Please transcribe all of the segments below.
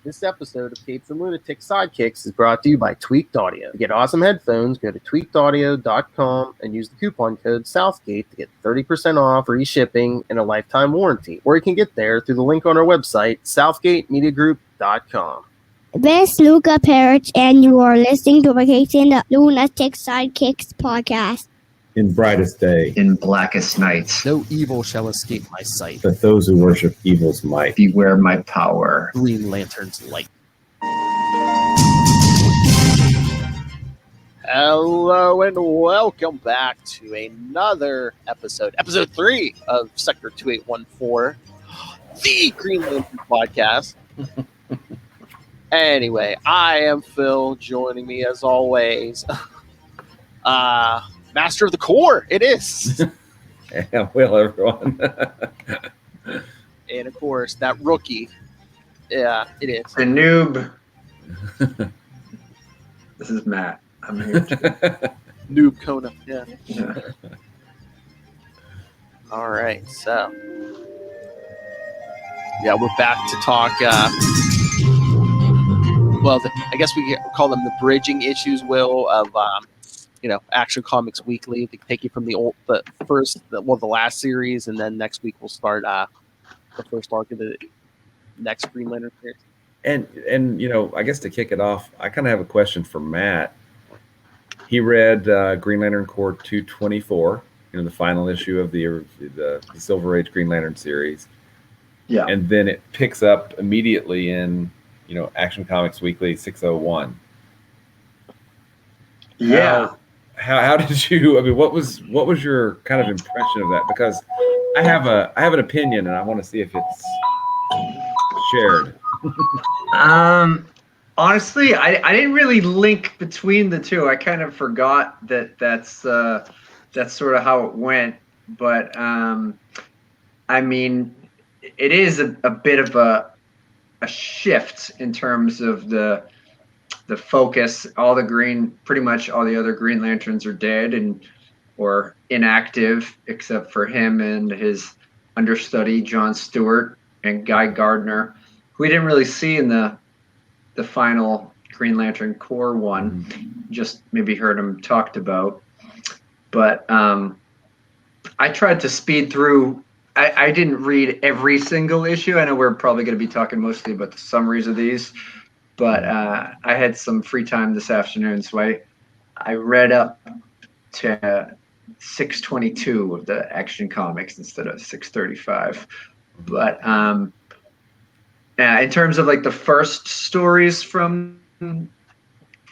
This episode of Capes and Lunatics Sidekicks is brought to you by Tweaked Audio. To get awesome headphones, go to tweakedaudio.com and use the coupon code Southgate to get 30% off, free shipping, and a lifetime warranty. Or you can get there through the link on our website, southgatemediagroup.com. This is Luca Parrott, and you are listening to Capes and Lunatics Sidekicks Podcast. In brightest day, in blackest night, No evil shall escape my sight. but those who worship evil's might. beware my power. Green Lantern's light. Hello and welcome back to another episode 3 of Sector 2814, the Green Lantern Podcast. Anyway, I am Phil. Joining me as always, Master of the Core. It is. Yeah, well, everyone. And of course, that rookie. Yeah, it is. The noob. This is Matt. I'm here. Noob Kona. Yeah. Yeah. All right. So, yeah, we're back to talk. I guess we call them the bridging issues, Will, of Action Comics Weekly. They take you from the last series, and then next week we'll start the first arc of the next Green Lantern series. And I guess to kick it off, I kind of have a question for Matt. He read Green Lantern Corps 224, the final issue of the Silver Age Green Lantern series. Yeah. And then it picks up immediately in Action Comics Weekly 601. Yeah. How did you? I mean, what was your kind of impression of that? Because I have an opinion, and I want to see if it's shared. Honestly, I didn't really link between the two. I kind of forgot that's sort of how it went. But I mean, it is a bit of a shift in terms of the focus. Pretty much all the other Green Lanterns are dead or inactive, except for him and his understudy John Stewart and Guy Gardner, who we didn't really see in the final Green Lantern Corps one. Just maybe heard him talked about. But I tried to speed through. I didn't read every single issue. I know we're probably going to be talking mostly about the summaries of these, but I had some free time this afternoon, so I read up to 622 of the Action Comics instead of 635. But in terms of like the first stories from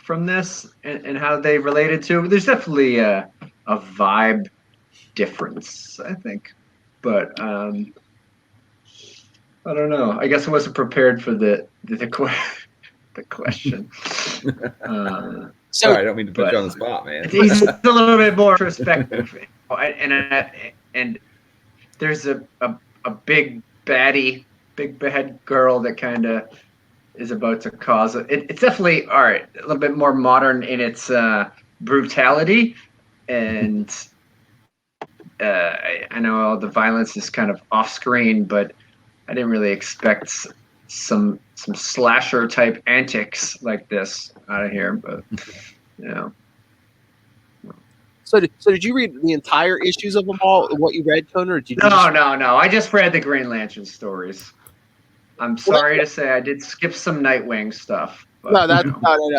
this and how they related to, there's definitely a vibe difference, I think. But I don't know. I guess I wasn't prepared for the question. Sorry, I don't mean to put you on the spot, man. He's a little bit more perspective, and there's a big baddie, big bad girl that kind of is about to cause it. It's definitely a little bit more modern in its brutality, and I know all the violence is kind of off screen, but I didn't really expect some slasher type antics like this out of here. But So did you read the entire issues of them all? What you read, Kona? Or did you No. I just read the Green Lantern stories. I'm sorry to say I did skip some Nightwing stuff. But, no.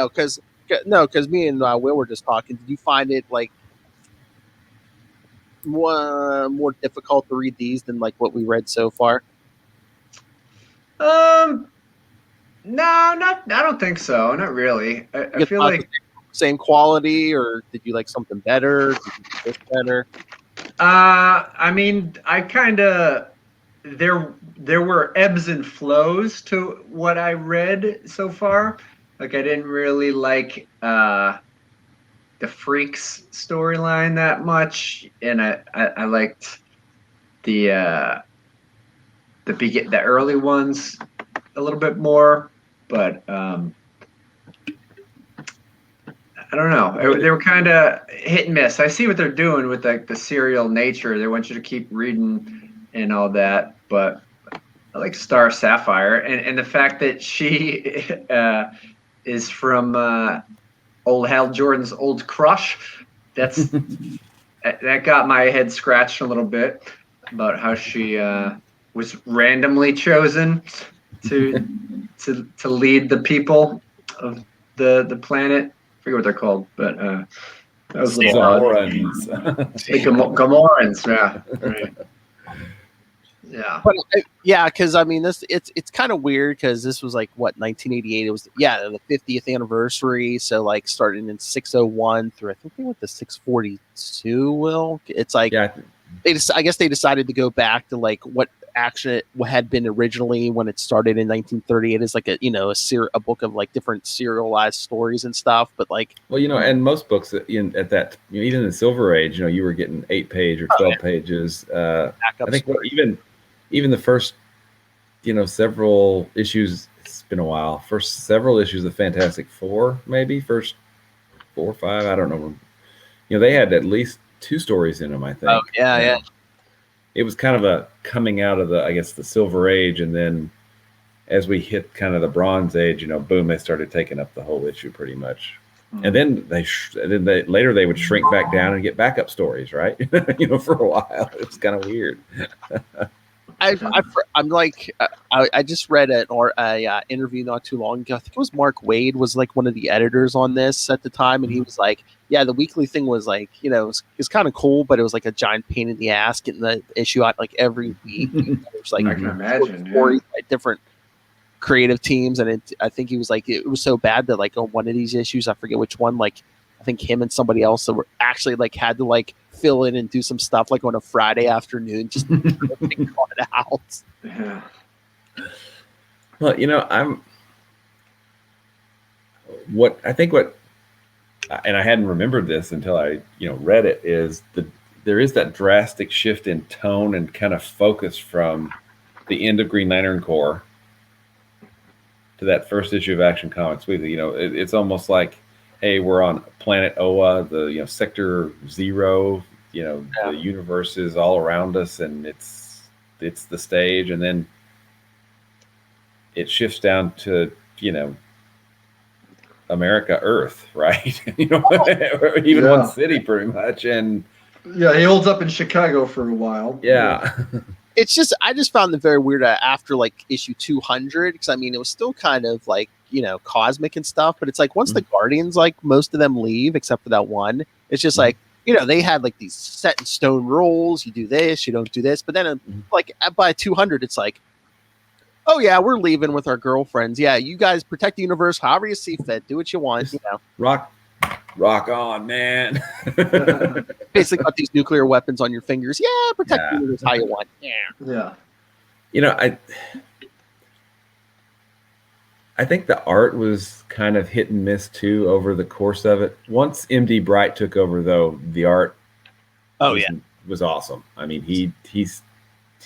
Because me and Will were just talking. Did you find it like more difficult to read these than like what we read so far? No, I don't think so. Not really. I feel like same quality, or did you like something better? Did you like this better? I mean, I kind of there were ebbs and flows to what I read so far. Like I didn't really like the Freaks storyline that much, and I liked the early ones a little bit more, but I don't know. They were kind of hit and miss. I see what they're doing with like the serial nature. They want you to keep reading and all that, but I like Star Sapphire, and the fact that she is from old Hal Jordan's old crush. That got my head scratched a little bit about how she was randomly chosen to lead the people of the planet. I forget what they're called, but that was a little odd. The Gamorreans, yeah. Right. Yeah. But yeah, because I mean, it's kind of weird because this was like what 1988. It was the 50th anniversary. So like starting in 601 through I think they went to 642. Will it's like I guess they decided to go back to like what had been originally when it started in 1938 as like a book of like different serialized stories and stuff. But like and most books at that even in the Silver Age, you were getting 8-page or 12 pages. I think even the first, several issues, it's been a while, first several issues of Fantastic Four, maybe first 4 or 5, I don't know. They had at least 2 stories in them, I think. Oh, yeah. It was kind of a coming out of the Silver Age. And then as we hit kind of the Bronze Age, boom, they started taking up the whole issue pretty much. And then later they would shrink back down and get backup stories, right? For a while. It was kind of weird. I'm like I just read an interview not too long ago. I think it was Mark Waid was like one of the editors on this at the time, and he was like, "Yeah, the weekly thing was like, it's kind of cool, but it was like a giant pain in the ass getting the issue out like every week." It was like I can imagine stories by different creative teams, and I think he was like, it was so bad that like on one of these issues, I forget which one, like I think him and somebody else that were actually like had to like fill in and do some stuff like on a Friday afternoon just to get it out. Yeah. Well, and I hadn't remembered this until I, read it, is there is that drastic shift in tone and kind of focus from the end of Green Lantern Corps to that first issue of Action Comics Weekly. It's almost like, hey, we're on planet Oa, the Sector 0. The universe is all around us, and it's the stage, and then it shifts down to America, Earth, right? Even one city, pretty much, and he holds up in Chicago for a while. Yeah. It's just I just found it very weird after like issue 200 because I mean it was still kind of like cosmic and stuff, but it's like once the Guardians, like most of them leave except for that one, it's just like they had like these set in stone rules. You do this, you don't do this. But then like by 200, it's like, oh yeah, we're leaving with our girlfriends. Yeah, you guys protect the universe however you see fit. Do what you want. Rock on, man. Basically got these nuclear weapons on your fingers. Yeah, protect the universe how you want. Yeah. I think the art was kind of hit and miss too over the course of it. Once MD Bright took over, though, the art was awesome. I mean, he's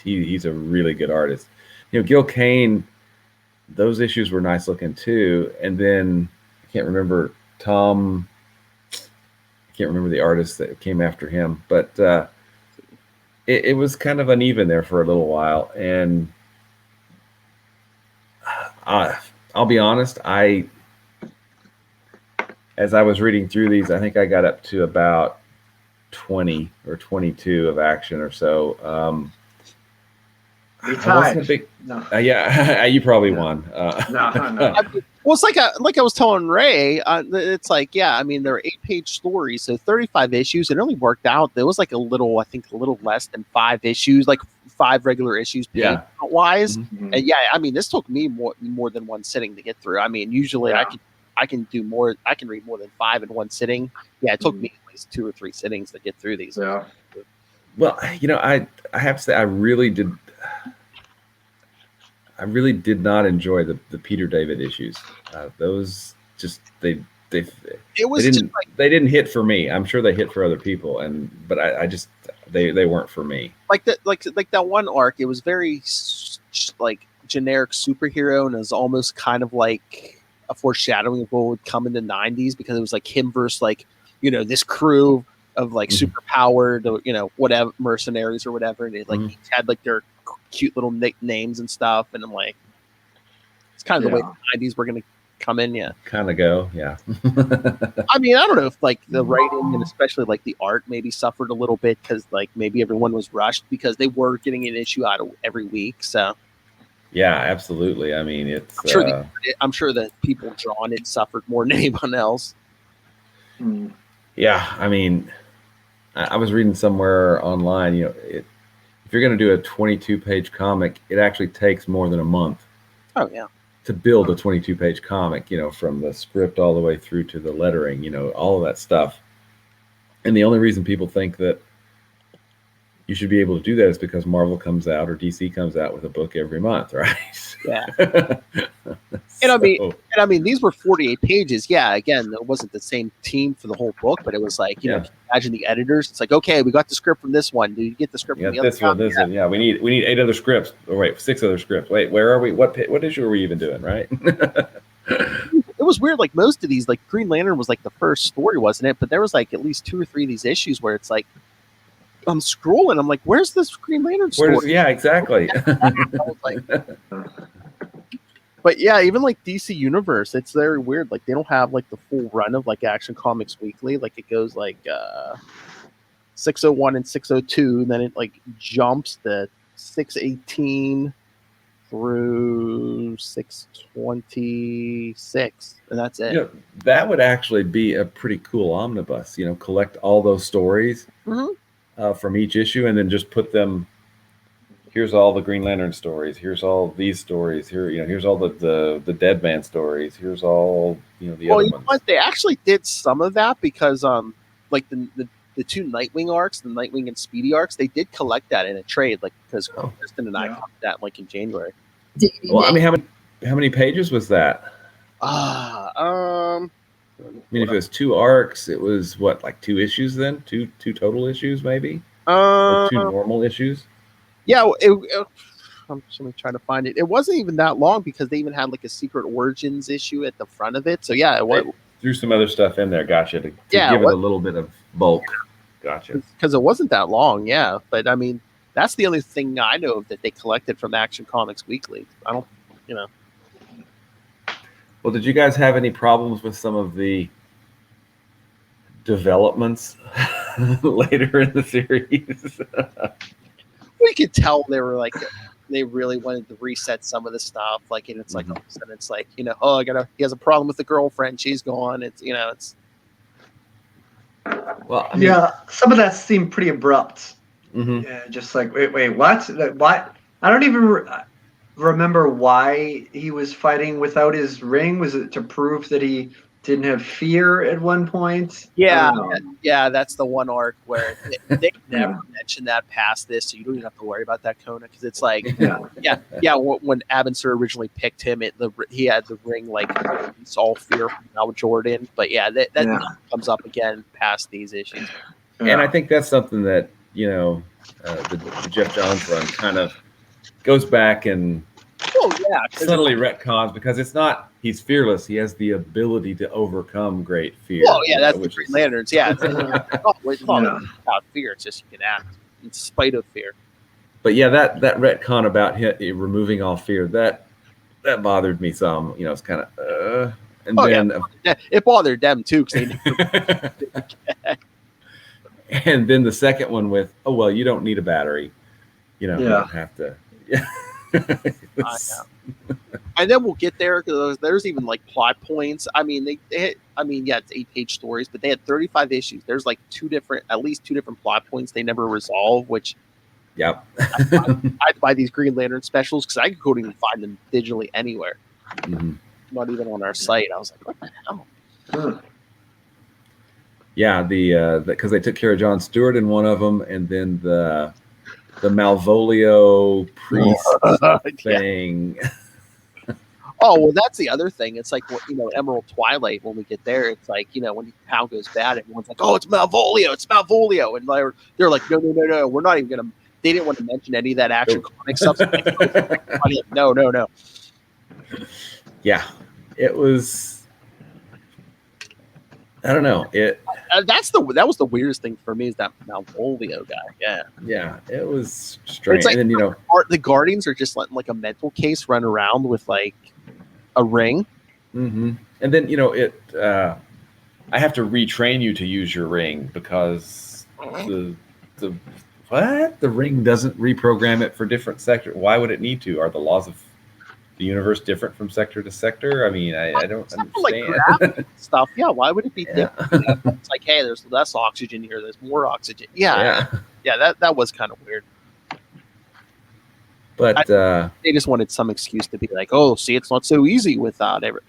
a really good artist. Gil Kane, those issues were nice looking too. And then I can't remember the artist that came after him, but it was kind of uneven there for a little while. And I'll be honest, as I was reading through these, I think I got up to about 20 or 22 of Action or so. We tied. You probably won. No. Well, it's like I was telling Ray. It's like, I mean, there are 8-page stories, so 35 issues. It only worked out. There was like a little less than 5 issues, like 5 regular issues wise. Mm-hmm. And I mean, this took me more than one sitting to get through. I mean, usually I can do more. I can read more than 5 in one sitting. Yeah, it took me at least 2 or 3 sittings to get through these. Yeah. Well, I have to say I really did not enjoy the Peter David issues. Those just they didn't hit for me. I'm sure they hit for other people, but I just they weren't for me. Like that one arc, it was very like generic superhero, and it was almost kind of like a foreshadowing of what would come in the 90s because it was like him versus like this crew of like super powered whatever mercenaries or whatever, and it, like each had like their cute little nicknames and stuff. And I'm like, it's kind of the way the 90s were going to come in. Yeah. Kind of go. Yeah. I mean, I don't know if like the writing and especially like the art maybe suffered a little bit because like maybe everyone was rushed because they were getting an issue out of every week. So. Yeah, absolutely. I mean, it's. I'm sure that people drawn it suffered more than anyone else. Yeah, I mean, I was reading somewhere online. You know, if you're going to do a 22-page comic, it actually takes more than a month. Oh yeah. To build a 22-page comic, you know, from the script all the way through to the lettering, you know, all of that stuff. And the only reason people think that you should be able to do that is because Marvel comes out or DC comes out with a book every month, right? Yeah. And I mean, these were 48 pages. Yeah, again, it wasn't the same team for the whole book, but it was like, you know, imagine the editors. It's like, okay, we got the script from this one. Did you get the script from the other one? Yeah, we need 8 other scripts. Or wait, 6 other scripts. Wait, where are we? What issue are we even doing, right? It was weird. Like most of these, like Green Lantern was like the first story, wasn't it? But there was like at least 2 or 3 of these issues where it's like, I'm scrolling. I'm like, where's this Green Lantern story? Yeah, exactly. But yeah, even like DC Universe, it's very weird. Like they don't have like the full run of like Action Comics Weekly. Like it goes like 601 and 602, and then it like jumps to 618 through 626, and that's it. You know, that would actually be a pretty cool omnibus. You know, collect all those stories. From each issue, and then just put them. Here's all the Green Lantern stories. Here's all these stories. Here's all the Dead Man stories. Here's all the other ones. What? They actually did some of that because like the 2 Nightwing arcs, the Nightwing and Speedy arcs, they did collect that in a trade, like because Kristen and I got that like in January. Well, I mean, how many pages was that? I mean, if it was 2 arcs, it was what, like 2 issues then? 2 total issues, maybe? Or 2 normal issues? Yeah, I'm just trying to find it. It wasn't even that long because they even had like a Secret Origins issue at the front of it. So yeah, it was. Threw some other stuff in there, gotcha, to give it a little bit of bulk. Gotcha. Because it wasn't that long, yeah. But I mean, that's the only thing I know of that they collected from Action Comics Weekly. I don't, Well, did you guys have any problems with some of the developments later in the series? We could tell they were like, they really wanted to reset some of the stuff. Like, and it's like, all of a sudden it's like, he has a problem with the girlfriend. She's gone. It's, well, I mean, some of that seemed pretty abrupt. Yeah, just like, wait, what? What? I don't even remember why he was fighting without his ring. Was it to prove that he didn't have fear at one point? Yeah, that's the one arc where they never mention that past this, so you don't even have to worry about that, Kona, because it's like, when Abinser originally picked him, he had the ring like it's all fear from Al Jordan, but that comes up again past these issues. And I think that's something that the Jeff Johns run kind of goes back and subtly retcons, because it's not he's fearless. He has the ability to overcome great fear. Oh, yeah, that's the Green Lanterns. Yeah, it's not about fear. It's just you can act in spite of fear. But yeah, that retcon about him removing all fear, that bothered me some. It's kind of and then it bothered them too, because they and then the second one with, oh well, you don't need a battery. You don't have to. Yeah. And then we'll get there because there's even like plot points. I mean, it's 8-page stories, but they had 35 issues. There's like at least two different plot points they never resolve. Which, I'd buy these Green Lantern specials because I couldn't even find them digitally anywhere. Not even on our site. I was like, what the hell? Yeah, because they took care of John Stewart in one of them, and then the Malvolio priest thing. Oh, well, that's the other thing. It's like, Emerald Twilight, when we get there, it's like, when Hal goes bad, everyone's like, oh, it's Malvolio. And they're like, no, we're not even going to, they didn't want to mention any of that Action Comics stuff. No. Yeah, it was, I don't know. That was the weirdest thing for me is that Malvolio guy. Yeah, it was strange. It's like, and then the Guardians are just letting like a mental case run around with like a ring. Mm-hmm. And then I have to retrain you to use your ring because the ring doesn't reprogram it for different sectors. Why would it need to? Are the laws of the universe different from sector to sector? I mean, I don't understand. Like gravity stuff. Yeah, why would it be different? It's like, hey, there's less oxygen here. There's more oxygen. Yeah. That was kind of weird. But they just wanted some excuse to be like, oh, see, it's not so easy without the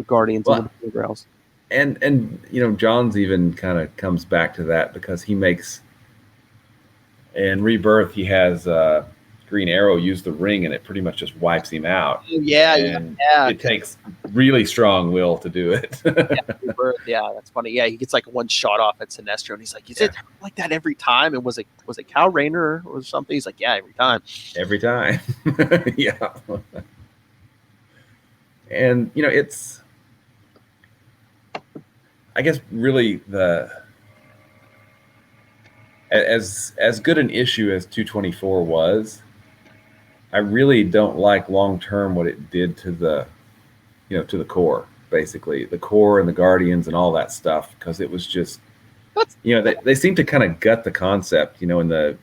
Guardians and whatever else. And John's even kind of comes back to that because he makes in Rebirth he has Green Arrow use the ring and it pretty much just wipes him out. It takes really strong will to do it. Rebirth, that's funny. Yeah, he gets like one shot off at Sinestro and he's like, is it like that every time? And was it Cal Rayner or something? He's like, yeah, every time. Every time. Yeah. And it's I guess really as good an issue as 224 was, I really don't like long term what it did to the to the core, basically the core and the Guardians and all that stuff, because it was just they seem to kind of gut the concept, and then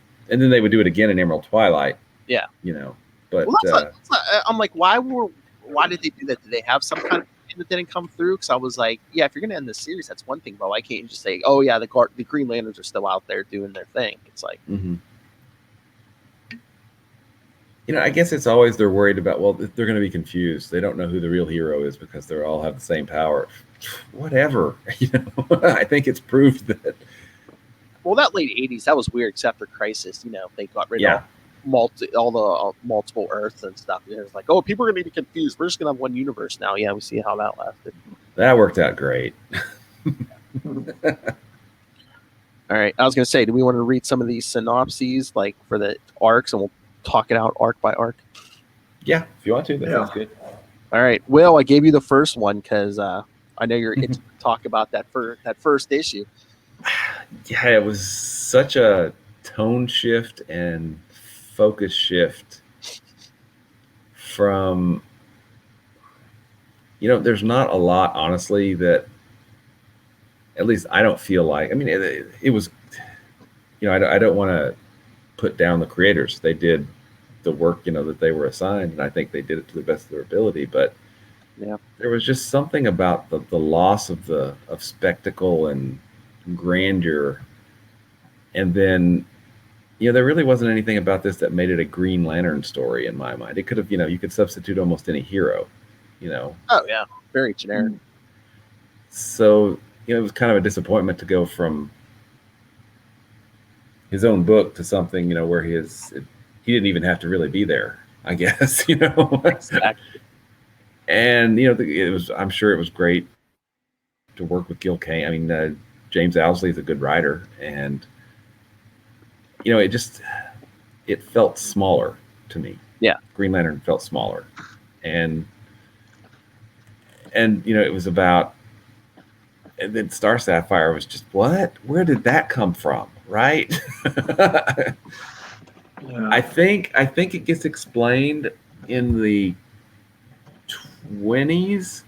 they would do it again in Emerald Twilight. Yeah. But I'm like, why did they do that? Did they have some kind of thing that didn't come through? Because I was like, if you're gonna end the series, that's one thing, but why can't you just say, oh yeah, the Green Lanterns are still out there doing their thing? It's like, I guess it's always they're worried about, well, they're going to be confused. They don't know who the real hero is because they all have the same power. Whatever, I think it's proved that. Well, that late 80s, that was weird, except for Crisis. They got rid of all the multiple Earths and stuff. It was like, oh, people are going to be confused. We're just going to have one universe now. Yeah, we see how that lasted. That worked out great. All right, I was going to say, do we want to read some of these synopses, like for the arcs, and we'll talk it out arc by arc? Yeah, if you want to, that sounds good. All right, Will, I gave you the first one because I know you're into talk about that first issue. Yeah, it was such a tone shift and focus shift from there's not a lot, honestly, that at least I don't feel like. I mean, it was I don't want to put down the creators. They did the work that they were assigned, and I think they did it to the best of their ability, but there was just something about the loss of spectacle and grandeur, and then there really wasn't anything about this that made it a Green Lantern story in my mind. It could have you could substitute almost any hero. Oh yeah, very generic. So it was kind of a disappointment to go from his own book to something where he didn't even have to really be there, I guess. Exactly. And I'm sure it was great to work with Gil Kane. I mean, James Owsley is a good writer, and it felt smaller to me. Yeah, Green Lantern felt smaller, and it was about, and then Star Sapphire was just, what? Where did that come from? Right? I think it gets explained in the 20s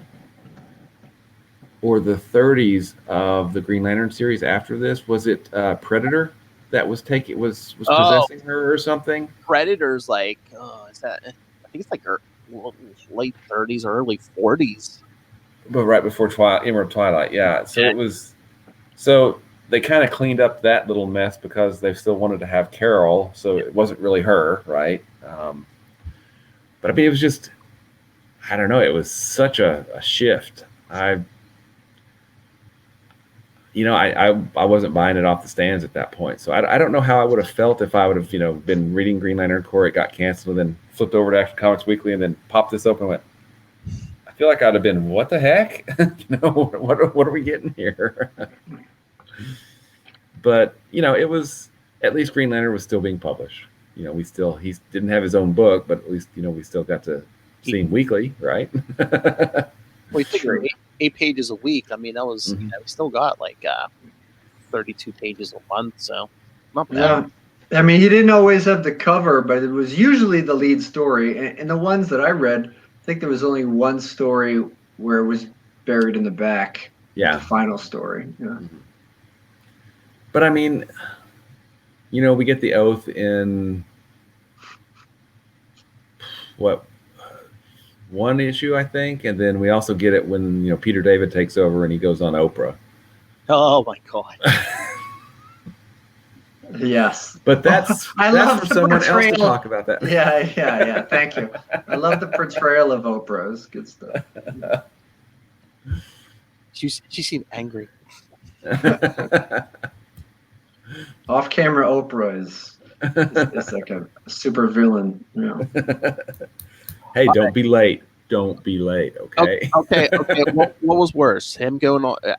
or the 30s of the Green Lantern series. After this, was it Predator that was possessing her or something? Predator's like, is that? I think it's like late 30s or early 40s. But right before Emerald Twilight, yeah. So it was. So they kind of cleaned up that little mess because they still wanted to have Carol, so it wasn't really her, right? But I mean, it was just, I don't know. It was such a shift. I wasn't buying it off the stands at that point. So I don't know how I would have felt if I would have, been reading Green Lantern Corps. It got canceled, and then flipped over to Action Comics Weekly, and then popped this open and went, I feel like I'd have been, what the heck? What are we getting here? But it was, at least Green Lantern was still being published. He didn't have his own book, but at least we still got to see him weekly, right? Well, you figure 8 pages a week. I mean, that was Mhm. we still got like 32 pages a month, so not bad. Yeah. I mean, he didn't always have the cover, but it was usually the lead story. And the ones that I read, I think there was only one story where it was buried in the back. Yeah. The final story. Yeah. But I mean, we get the oath in what, one issue, I think, and then we also get it when Peter David takes over and he goes on Oprah. Oh my god. Yes. But that's love for the someone else to portrayal. talk about that. Yeah. Thank you. I love the portrayal of Oprah. It's good stuff. She seemed angry. Off-camera Oprah is like a super villain. Hey, don't be late. Don't be late, okay? Okay. What was worse, him going on the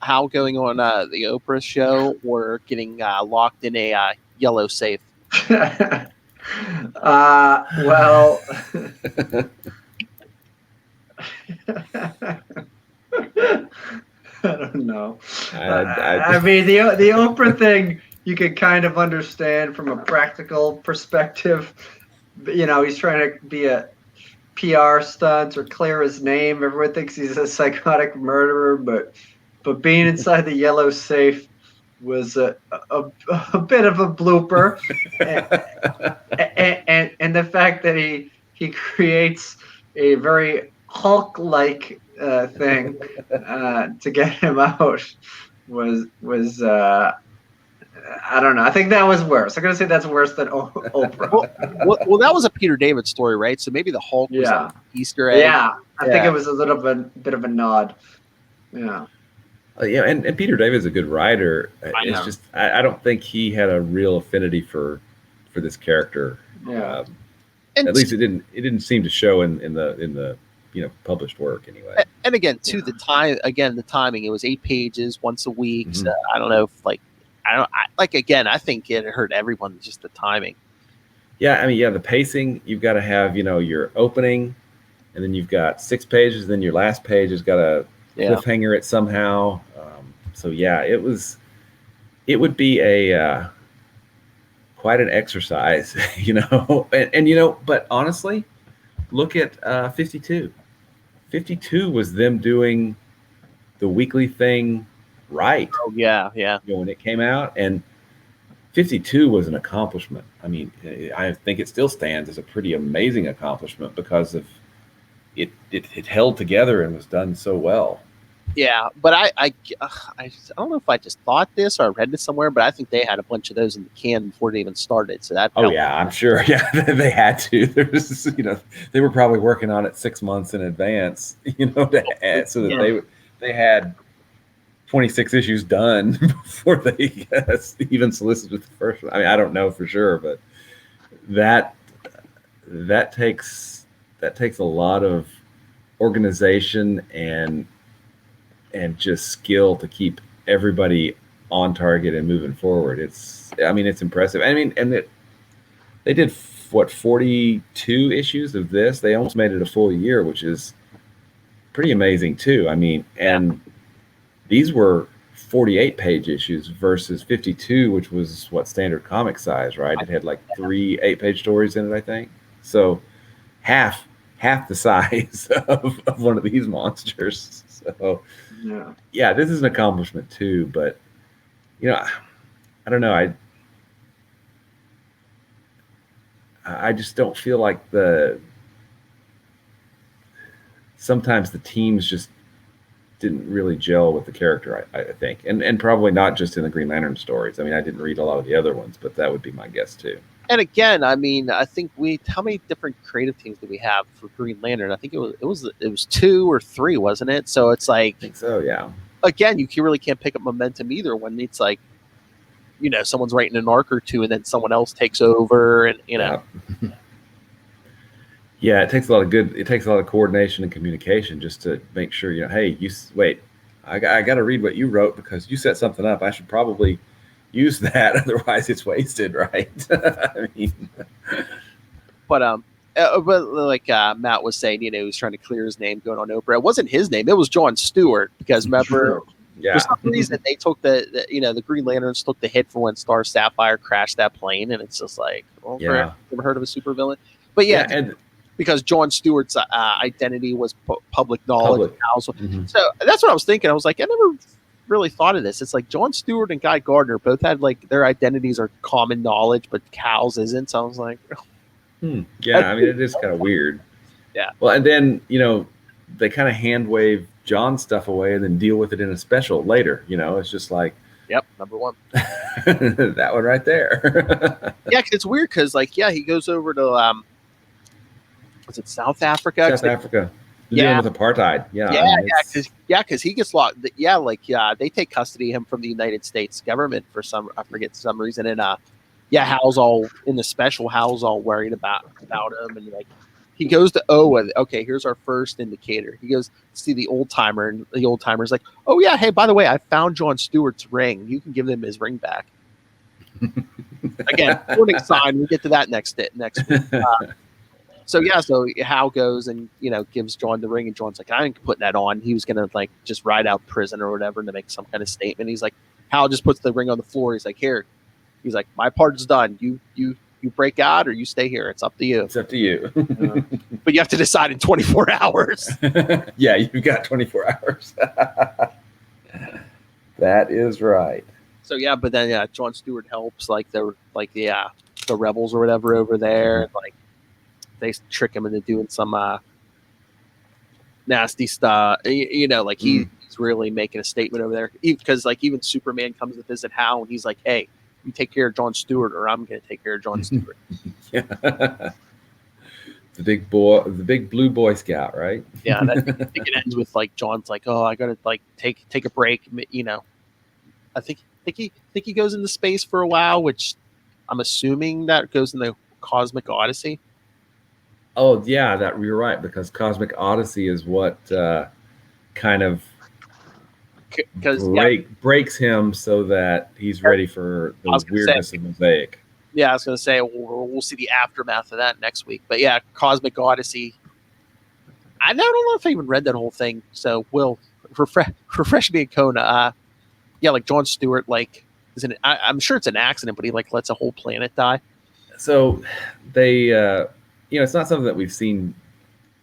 Oprah show, or getting locked in a yellow safe? Well, I don't know. I mean, the Oprah thing you could kind of understand from a practical perspective. He's trying to be a PR stunt or clear his name. Everyone thinks he's a psychotic murderer, but being inside the yellow safe was a bit of a blooper, and the fact that he creates a very Hulk-like thing to get him out was I don't know. I think that was worse. I'm gonna say that's worse than Oprah. Well, that was a Peter David story, right? So maybe the Hulk was like an Easter egg. Yeah, I think it was a little bit of a nod. Yeah. And Peter David's a good writer. It's just I don't think he had a real affinity for this character. Yeah. At least it didn't seem to show in the published work anyway. And again, the timing. It was 8 pages once a week. Mm-hmm. So I don't know if I think it hurt everyone, just the timing. Yeah, I mean, the pacing. You've got to have your opening, and then you've got 6 pages. Then your last page has got to cliffhanger it somehow. So it would be a quite an exercise, but honestly, look at 52. 52 was them doing the weekly thing right. Oh, yeah. When it came out, and 52 was an accomplishment. I mean, I think it still stands as a pretty amazing accomplishment because of it held together and was done so well. Yeah, but I don't know if I just thought this or I read this somewhere, but I think they had a bunch of those in the can before they even started. So that. Oh yeah, I'm sure. Yeah, they had to. There's, they were probably working on it 6 months in advance, to add, so that they had 26 issues done before they even solicited the first one. I mean, I don't know for sure, but that takes a lot of organization and just skill to keep everybody on target and moving forward. It's impressive. I mean, and they did 42 issues of this. They almost made it a full year, which is pretty amazing too. I mean, and these were 48-page issues versus 52, which was standard comic size, right? It had like 3 8-page stories in it, I think. So half the size of one of these monsters. So yeah, this is an accomplishment too. But I don't know. I just don't feel like sometimes the teams just didn't really gel with the character, I think. And probably not just in the Green Lantern stories. I mean, I didn't read a lot of the other ones, but that would be my guess too. And again, I mean, I think how many different creative teams did we have for Green Lantern? I think it was 2 or 3, wasn't it? So it's like, I think so, yeah. Again, you really can't pick up momentum either when it's like, someone's writing an arc or 2 and then someone else takes over, and Yeah. Yeah, it takes a lot of coordination and communication just to make sure, hey, wait, I got to read what you wrote because you set something up. I should probably use that, otherwise it's wasted, right? I mean, but but like Matt was saying, he was trying to clear his name going on Oprah. It wasn't his name; it was Jon Stewart. Because remember, for some reason they took the Green Lanterns took the hit for when Star Sapphire crashed that plane, and it's just like, ever heard of a supervillain? But and because Jon Stewart's identity was public knowledge. Mm-hmm. So that's what I was thinking. I was like, I never really thought of this. It's like Jon Stewart and Guy Gardner both had like their identities are common knowledge, but Cal's isn't. So I was like, yeah, I mean, it is kind of weird. Yeah. Well, and then they kind of hand wave John's stuff away and then deal with it in a special later. It's just like, yep, number one. That one right there. Yeah, cause it's weird because he goes over to was it South Africa? South Africa. Dealing with apartheid. Because he gets locked. They take custody of him from the United States government for some reason, and Hal's all in the special. Hal's all worried about him, and he goes to Oa. Okay, here's our first indicator. He goes to see the old timer, and the old timer's like, "Oh yeah, hey, by the way, I found Jon Stewart's ring. You can give him his ring back." Again, warning sign. We'll get to that next week. So Hal goes and gives John the ring, and John's like, I ain't putting that on. He was gonna just ride out prison or whatever to make some kind of statement. He's like, Hal just puts the ring on the floor. He's like, here. He's like, my part's done. You break out or you stay here. It's up to you. It's up to you. But you have to decide in 24 hours. Yeah, you've got 24 hours. That is right. So but then Jon Stewart helps the rebels or whatever over there, and they trick him into doing some nasty stuff. He's really making a statement over there. Because even Superman comes to visit Hal, and he's like, "Hey, you take care of Jon Stewart, or I'm going to take care of Jon Stewart." Yeah. The big blue Boy Scout, right? Yeah, I think it ends with John's like, "Oh, I got to take a break." I think he goes into space for a while, which I'm assuming that goes in the Cosmic Odyssey. Oh yeah, that you're right, because Cosmic Odyssey is what kind of breaks him so that he's ready for the weirdness of Mosaic. Yeah, I was going to say we'll see the aftermath of that next week. But yeah, Cosmic Odyssey. I don't know if I even read that whole thing. So Will refresh me and Kona. Jon Stewart I'm sure it's an accident, but he lets a whole planet die. So they. It's not something that we've seen.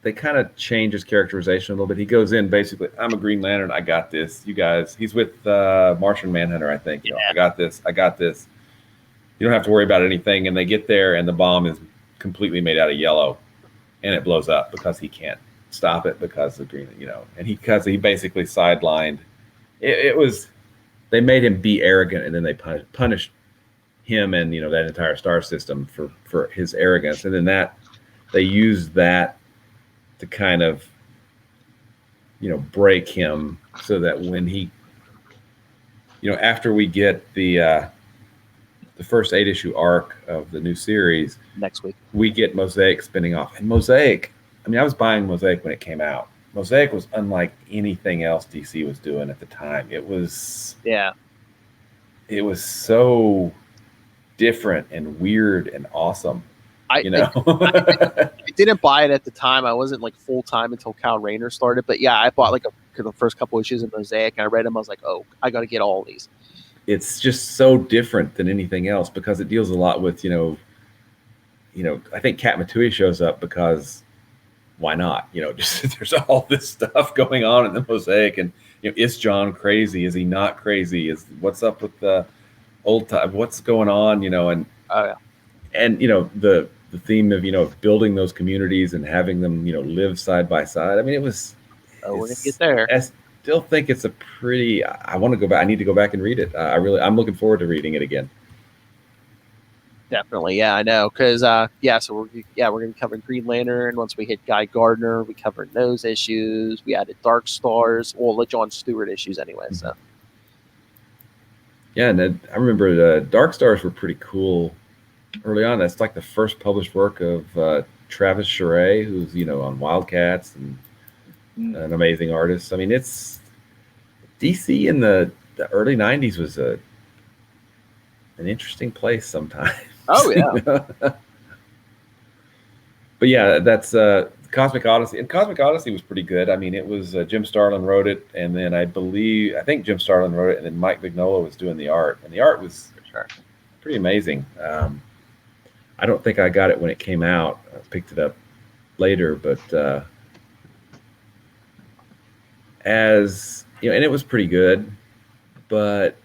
They kind of change his characterization a little bit. He goes in basically, I'm a Green Lantern. I got this. You guys. He's with Martian Manhunter, I think. I got this. You don't have to worry about anything. And they get there, and the bomb is completely made out of yellow, and it blows up because he can't stop it because of Green. And he basically sidelined. It was. They made him be arrogant, and then they punished him and that entire star system for his arrogance, and then they used that to kind of break him, so that when he after we get the first 8-issue arc of the new series next week, we get Mosaic spinning off. And Mosaic, I was buying Mosaic when it came out. Mosaic was unlike anything else DC was doing at the time. It was so different and weird and awesome. I didn't buy it at the time. I wasn't full time until Kyle Rayner started. But I bought the first couple issues of Mosaic, and I read them. I was like, oh, I got to get all of these. It's just so different than anything else because it deals a lot with I think Kat Matui shows up because why not? Just there's all this stuff going on in the Mosaic, and is John crazy? Is he not crazy? What's up with the old time? What's going on? And the theme of building those communities and having them live side by side. I mean, it was. Oh, we're gonna get there. I still think it's a pretty. I want to go back. I need to go back and read it. I'm looking forward to reading it again. Definitely, yeah, I know, because so we're gonna cover Green Lantern. Once we hit Guy Gardner, we covered those issues. We added Dark Stars, the Jon Stewart issues anyway. So yeah, and I remember the Dark Stars were pretty cool early on. That's the first published work of Travis Charest, who's on Wildcats and an amazing artist. I mean, it's DC in the early '90s was an interesting place sometimes. Oh yeah. But but yeah, that's Cosmic Odyssey. And Cosmic Odyssey was pretty good. I mean, it was Jim Starlin wrote it, and then I think Jim Starlin wrote it, and then Mike Vignola was doing the art. And the art was pretty amazing. I don't think I got it when it came out. I picked it up later, but as you know, and it was pretty good. But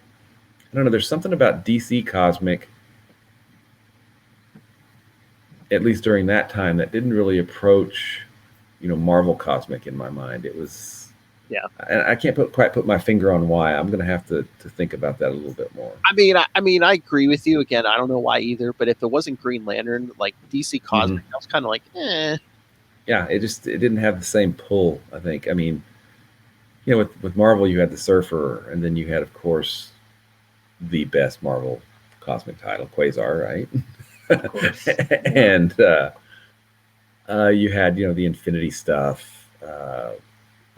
I don't know. There's something about DC Cosmic, at least during that time, that didn't really approach, Marvel Cosmic in my mind. It was, and I can't quite put my finger on why. I'm going to have to think about that a little bit more. I mean, I agree with you. Again, I don't know why either, but if it wasn't Green Lantern, like DC Cosmic, I was kind of like, eh. Yeah, it didn't have the same pull, I think. I mean, with Marvel, you had the Surfer, and then you had, of course, the best Marvel Cosmic title, Quasar, right? Of course. And you had, the Infinity stuff.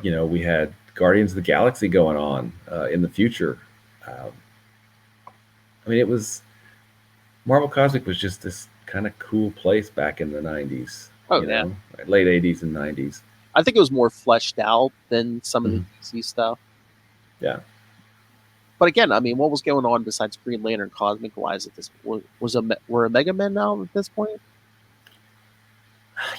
We had Guardians of the Galaxy going on in the future. I mean, it was Marvel Cosmic was just this kind of cool place back in the 90s. Late 80s and 90s. I think it was more fleshed out than some of the DC stuff. Yeah. But again, I mean, what was going on besides Green Lantern Cosmic wise at this point? Were Omega Men out at this point?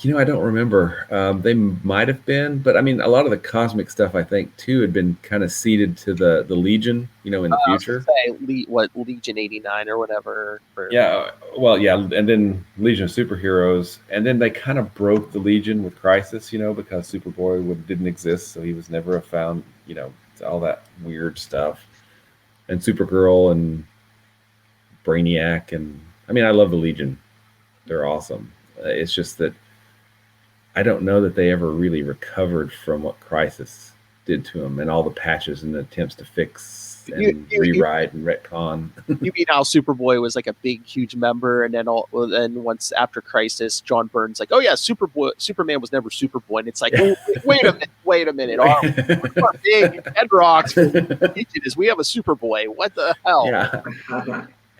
I don't remember. They might have been, but I mean, a lot of the Cosmic stuff, I think, too, had been kind of ceded to the Legion, in the future. Legion 89 or whatever. Yeah, well, yeah, and then Legion of Superheroes, and then they kind of broke the Legion with Crisis, because Superboy didn't exist, so he was never found, all that weird stuff. And Supergirl and Brainiac, and I mean, I love the Legion. They're awesome. It's just that I don't know that they ever really recovered from what Crisis did to them and all the patches and the attempts to fix and rewrite and retcon. You mean how Superboy was like a big, huge member, and then once after Crisis, John Byrne's like, "Oh yeah, Superman was never Superboy," and it's like, oh, wait a minute, our big head rocks is we have a Superboy. What the hell? Yeah,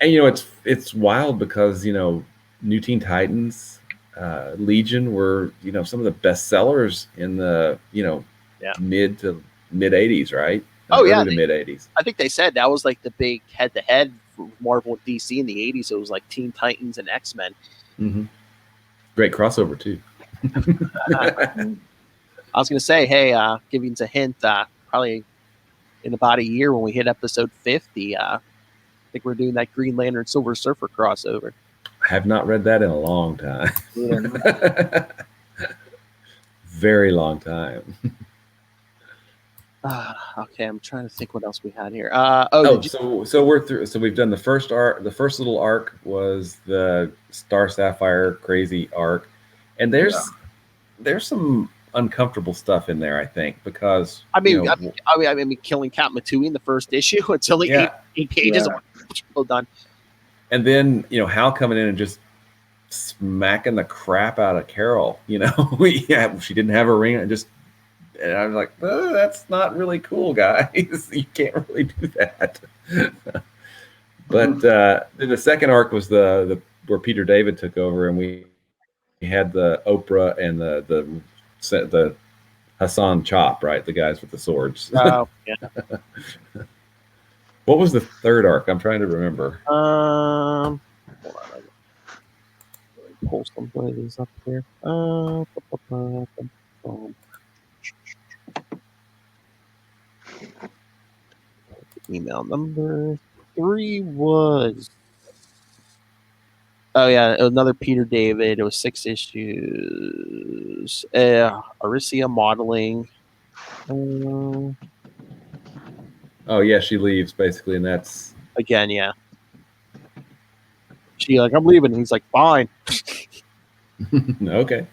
and it's wild because New Teen Titans, Legion were some of the best sellers in the mid to mid 80s, right? The mid 80s. I think they said that was like the big head-to-head for Marvel and DC in the 80s. It was like Teen Titans and X-Men. Mm-hmm. Great crossover too. I was going to say, hey, giving a hint, probably in about a year when we hit episode 50, I think we're doing that Green Lantern Silver Surfer crossover. I have not read that in a long time. Very long time. Okay, I'm trying to think what else we had here. So we're through. So we've done the first arc. The first little arc was the Star Sapphire crazy arc, and there's some uncomfortable stuff in there, I think, because I mean, killing Kat Matui in the first issue. It's only 8 pages. Well done. And then, Hal coming in and just smacking the crap out of Carol. She didn't have a ring. And I was like, oh, that's not really cool, guys. You can't really do that. But then the second arc was the where Peter David took over, and we had the Oprah and the Hassan Chop, right? The guys with the swords. Oh, yeah. What was the third arc? I'm trying to remember. Hold on. Let me pull some of these up here. Email number 3 was... Oh, yeah, another Peter David. It was 6 issues. Aricia modeling. Oh yeah, she leaves basically, and that's again, yeah. She like, I'm leaving. And he's like, fine. Okay.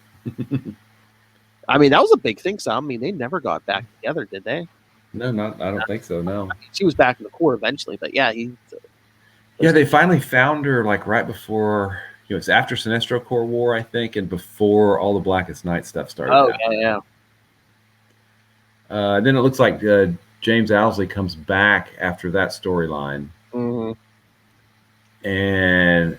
I mean, that was a big thing. So I mean, they never got back together, did they? No, I don't think so. No. I mean, she was back in the Corps eventually, but yeah, they finally found her like right before. It's after Sinestro Corps War, I think, and before all the Blackest Night stuff started. Oh yeah. Then it looks like James Owsley comes back after that storyline. Mm-hmm. And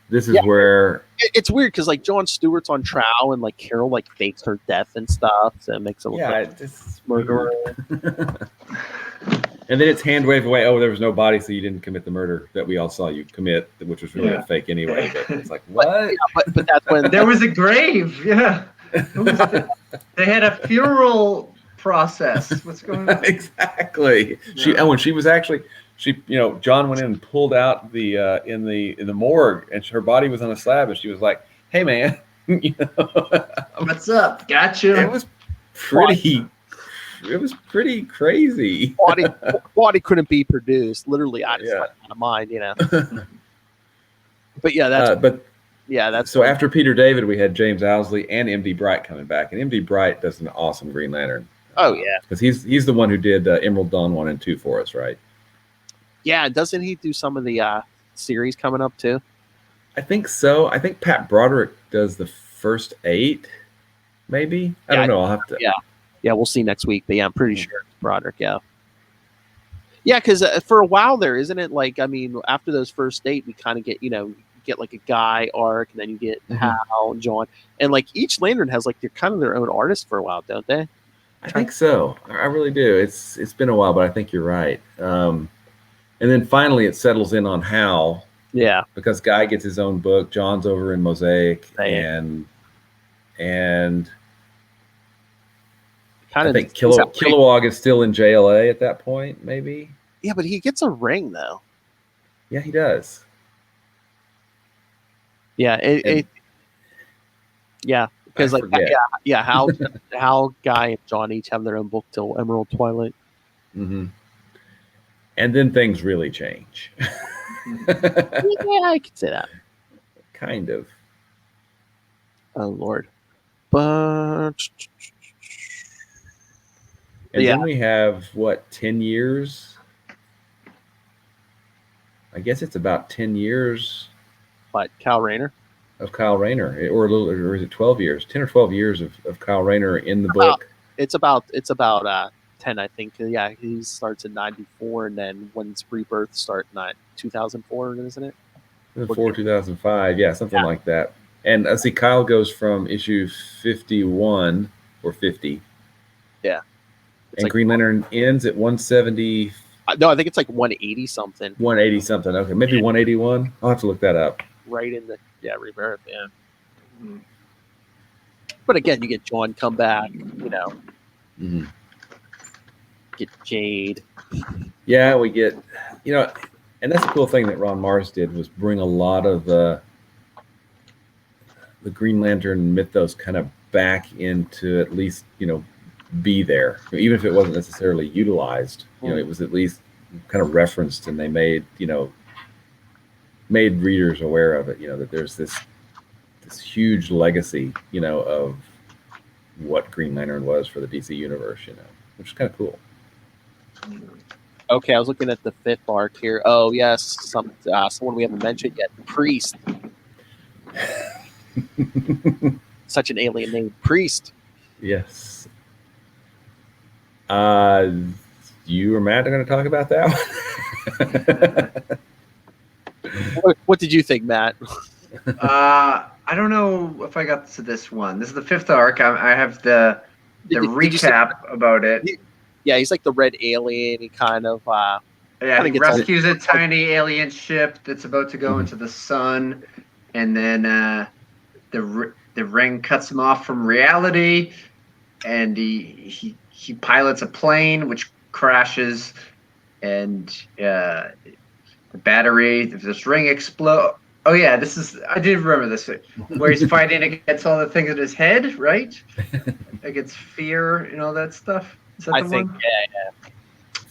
this is where it's weird because like Jon Stewart's on trial and like Carol like fakes her death and stuff, so it makes it look like it's murderer. And then it's hand wave away. Oh, there was no body, so you didn't commit the murder that we all saw you commit, which was really a fake anyway. But it's like what? But that's when there was a grave. Yeah, they had a funeral process. What's going on? Exactly. When she was actually. John went in and pulled out the in the morgue, and her body was on a slab, and she was like, "Hey, man, what's up? Gotcha." It was pretty crazy. Body couldn't be produced, literally out of mind, But that's so after Peter David, we had James Owsley and M.D. Bright coming back, and M.D. Bright does an awesome Green Lantern. Oh yeah, because he's the one who did Emerald Dawn 1 and 2 for us, right? Yeah, doesn't he do some of the series coming up too? I think so. I think Pat Broderick does the first 8, maybe. I don't know. I'll have to. Yeah, we'll see next week. But yeah, I'm pretty sure it's Broderick. Yeah, because for a while there, isn't it? Like, I mean, after those first 8, we kind of get get like a Guy arc, and then you get Hal and John, and like each Lantern has like their own artist for a while, don't they? I think so. I really do. It's been a while, but I think you're right. And then finally it settles in on Hal. Yeah. Because Guy gets his own book. John's over in Mosaic. And I think Kilowog is still in JLA at that point, maybe. Yeah, but he gets a ring though. Yeah, he does. Yeah, because Hal, Guy, and John each have their own book till Emerald Twilight. Mm-hmm. And then things really change. Yeah, I could say that. Kind of. Oh, Lord. But... And then we have, 10 years? I guess it's about 10 years. What, Kyle Rayner? Of Kyle Rayner. Or is it 12 years? 10 or 12 years of Kyle Rayner in the book. It's about 10, I think. Yeah, he starts in 94, and then when's Rebirth start? 2004, isn't it? 2005, yeah, something like that. And I see Kyle goes from issue 51 or 50. Yeah. And like, Green Lantern ends at 170. No, I think it's like 180 something. 180 something. Okay, maybe 181. I'll have to look that up. Right in the Rebirth, yeah. But again, you get John come back, Mm-hmm. Get Jade. Yeah, we get, and that's the cool thing that Ron Mars did was bring a lot of the Green Lantern mythos kind of back into at least, be there. Even if it wasn't necessarily utilized, it was at least kind of referenced, and they made readers aware of it, that there's this huge legacy, of what Green Lantern was for the DC universe, which is kind of cool. Okay, I was looking at the 5th arc here. Oh, yes, someone we haven't mentioned yet, Priest. Such an alien name, Priest. Yes. You or Matt are going to talk about that one? What did you think, Matt? I don't know if I got to this one. This is the 5th arc. I have the recap about it. Yeah, he's like the red alien. He kind of he rescues a tiny alien ship that's about to go into the sun, and then the ring cuts him off from reality, and he pilots a plane which crashes, and the battery, this ring explodes. Oh yeah, I did remember this, where he's fighting against all the things in his head, right? Against fear and all that stuff. Is that the one?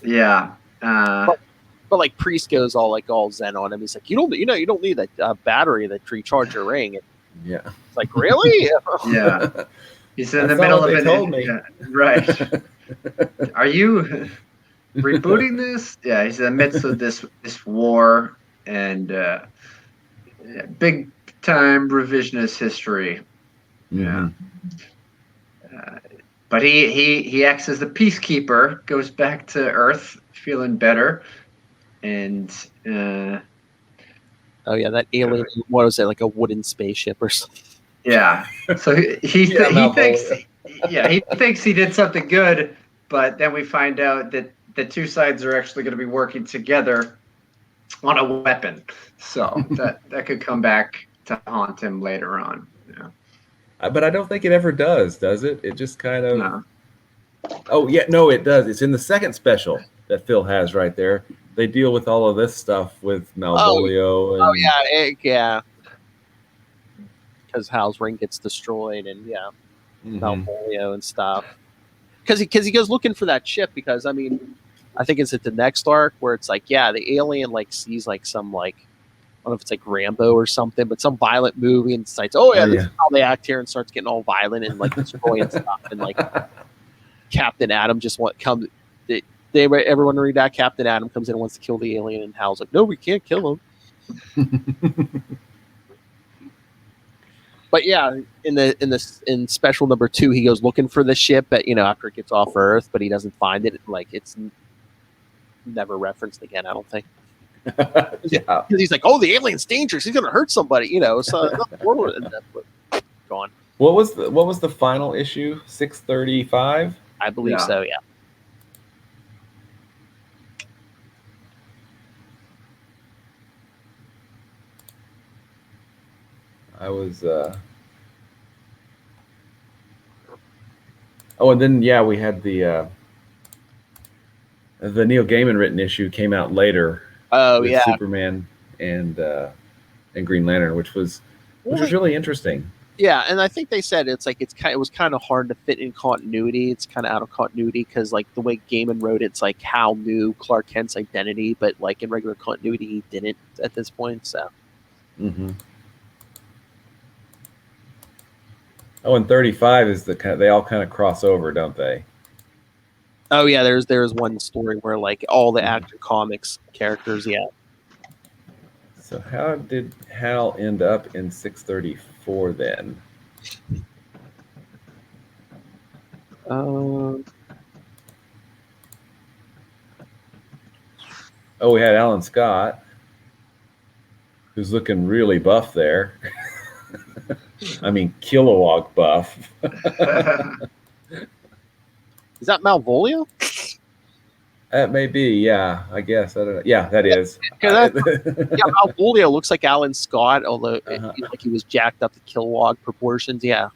Yeah. But like Priest goes all zen on him. He's like, you don't need that battery to recharge your ring. And it's like, really? Yeah. He's in the middle of it. Told me. Yeah, right. Are you rebooting this? Yeah, he's in the midst of this war, and big time revisionist history. Yeah. But he acts as the peacekeeper, goes back to Earth feeling better, and Oh yeah, that alien. What was it, like a wooden spaceship or something? Yeah. So he thinks he thinks he did something good, but then we find out that the two sides are actually going to be working together on a weapon. So that could come back to haunt him later on. Yeah. But I don't think it ever does it? It just kind of. No. Oh yeah, no, it does. It's in the second special that Phil has right there. They deal with all of this stuff with Malvolio. Oh yeah. Because Hal's ring gets destroyed, and Malvolio and stuff. Because he goes looking for that ship. Because I mean, I think it's at the next arc where it's like, yeah, the alien like sees like some like, I don't know if it's like Rambo or something, but some violent movie and decides, this is how they act here, and starts getting all violent and like destroying stuff, and like Captain Adam just everyone read that Captain Adam comes in and wants to kill the alien, and Hal's like, no, we can't kill him. But yeah, in special number 2, he goes looking for the ship after it gets off Earth, but he doesn't find it. Like it's never referenced again, I don't think. Yeah, because he's like, oh, the alien's dangerous. He's gonna hurt somebody, So gone. What was the final issue? 635. I believe so. Yeah. I was. Oh, and then we had the Neil Gaiman written issue came out later. Oh with yeah, Superman and Green Lantern, which was really interesting. Yeah, and I think they said it was kind of hard to fit in continuity. It's kind of out of continuity because like the way Gaiman wrote it, it's like Hal knew Clark Kent's identity, but like in regular continuity, he didn't at this point. So. Mm-hmm. Oh, and 35 is they all kind of cross over, don't they? Oh yeah, there's one story where like all the Action Comics characters, yeah. So how did Hal end up in 634 then? Oh, we had Alan Scott, who's looking really buff there. I mean, Kilowog buff. Is that Malvolio? That may be, yeah. I guess I don't know. Yeah, that is. Malvolio looks like Alan Scott, although like he was jacked up to Kilowog proportions. Yeah,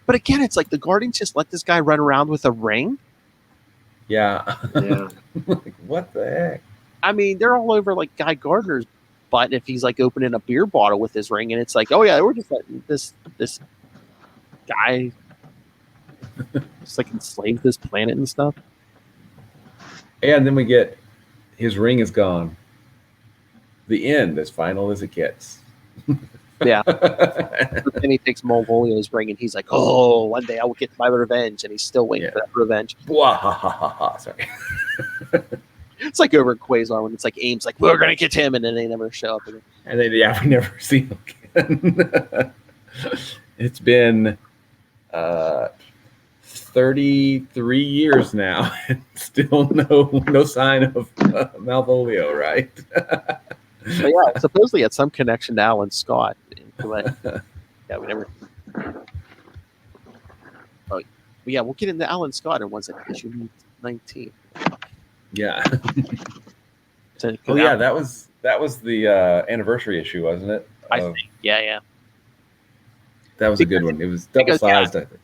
but again, it's like the Guardians just let this guy run around with a ring. Yeah. Like, what the heck? I mean, they're all over like Guy Gardner's butt if he's like opening a beer bottle with his ring, and it's like, oh yeah, we're just letting this guy just like enslave this planet and stuff. And then we get his ring is gone. The end, as final as it gets. Yeah. But then he takes Malvolio's ring and he's like, oh, one day I will get my revenge, and he's still waiting for that revenge. Sorry. It's like over in Quasar when it's like Ames like, we're gonna get him, and then they never show up again. And we never see him again. It's been 33 years now, and still no sign of Malvolio, right? But yeah, supposedly had some connection to Alan Scott. Yeah, we never. Oh, yeah, we'll get into Alan Scott in issue 19. Yeah. Oh yeah, that was the anniversary issue, wasn't it? I think. Yeah. That was a good one. It was double-sized, I think.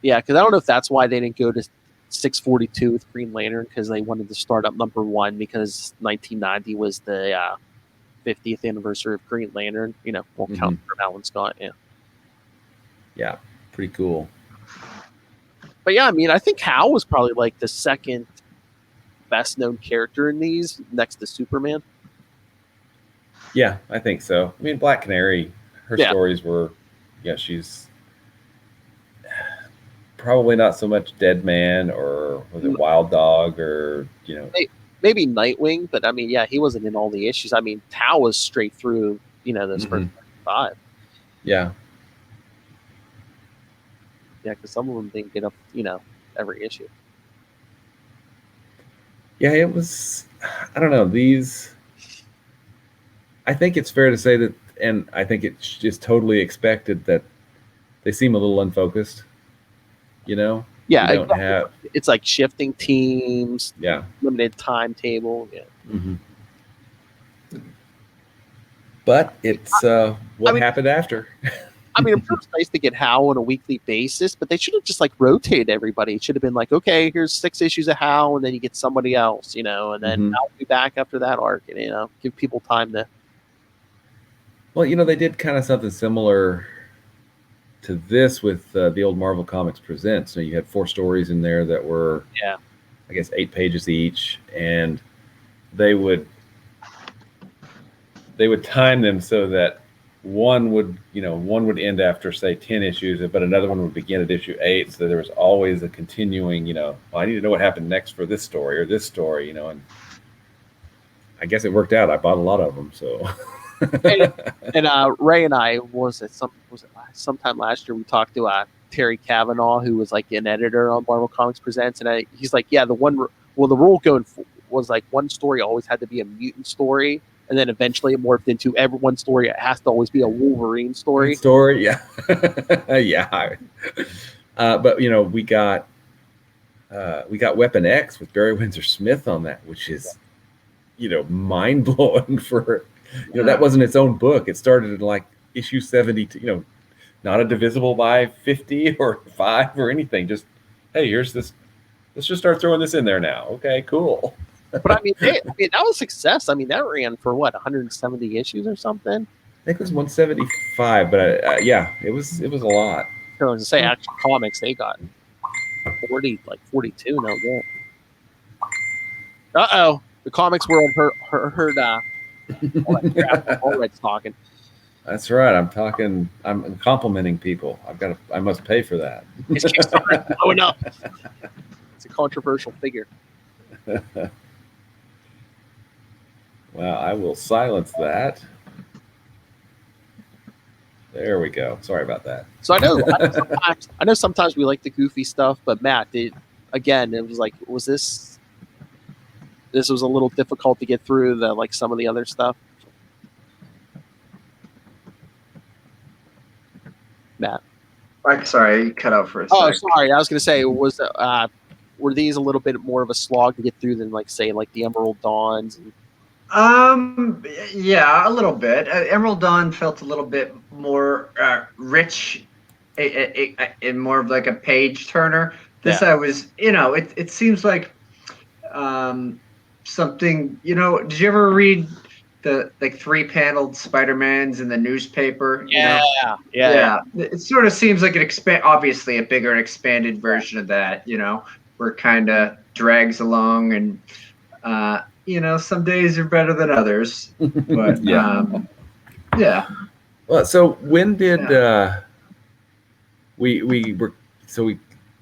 Yeah, because I don't know if that's why they didn't go to 642 with Green Lantern, because they wanted to start up number 1 because 1990 was the 50th anniversary of Green Lantern. We'll count from Alan Scott. Yeah. Yeah, pretty cool. But yeah, I mean, I think Hal was probably like the second best known character in these, next to Superman. Yeah, I think so. I mean, Black Canary, her stories were, she's probably not so much Dead Man or was it Wild Dog or maybe Nightwing, but I mean, yeah, he wasn't in all the issues. I mean, Tao was straight through those first 5. Yeah because some of them didn't get up every issue. Yeah, it was, I don't know, these, I think it's fair to say that, and I think it's just totally expected that they seem a little unfocused. You know, Yeah, you don't have. It's like shifting teams. Yeah. Limited timetable. Yeah. Mm-hmm. But it's what happened after. I mean, it was nice to get Hal on a weekly basis, but they should have just like rotated everybody. It should have been like, okay, here's 6 issues of Hal, and then you get somebody else, and then Hal will be back after that arc, and give people time to. Well, they did kind of something similar to this with the old Marvel Comics Presents. So you had 4 stories in there that were, I guess, 8 pages each, and they would time them so that one would end after, say, 10 issues, but another one would begin at issue 8. So there was always a continuing, I need to know what happened next for this story or this story, and I guess it worked out. I bought a lot of them, so. and Ray and I sometime last year we talked to Terry Cavanaugh, who was like an editor on Marvel Comics Presents, and he's like, the rule going was like one story always had to be a mutant story, and then eventually it morphed into one story it has to always be a Wolverine story. Yeah. Yeah. But we got Weapon X with Barry Windsor Smith on that, which is mind blowing for. That wasn't its own book. It started in like issue 72, not a divisible by 50 or 5 or anything. Just, hey, here's this. Let's just start throwing this in there now. Okay, cool. But I mean, that was a success. I mean, that ran for 170 issues or something. I think it was 175, but it was a lot. I was to say, Action Comics, they got 42 now. The comics world heard all that crap. All Red's talking. That's right. I'm complimenting people. I must pay for that. His Kickstarter is blowing up. It's a controversial figure. Well, I will silence that. There we go. Sorry about that. So I know sometimes we like the goofy stuff, but Matt, it was like, this was a little difficult to get through like some of the other stuff. Matt. Sorry, you cut out for a second. Oh, sorry. I was going to say, were these a little bit more of a slog to get through than like the Emerald Dawns? Yeah, a little bit. Emerald Dawn felt a little bit more rich, in more of like a page turner. This I was, it seems like something. Did you ever read the 3-paneled Spider-Mans in the newspaper? Yeah. It sort of seems like obviously a bigger and expanded version of that. Where it kind of drags along, and some days are better than others. But yeah. Well, so when did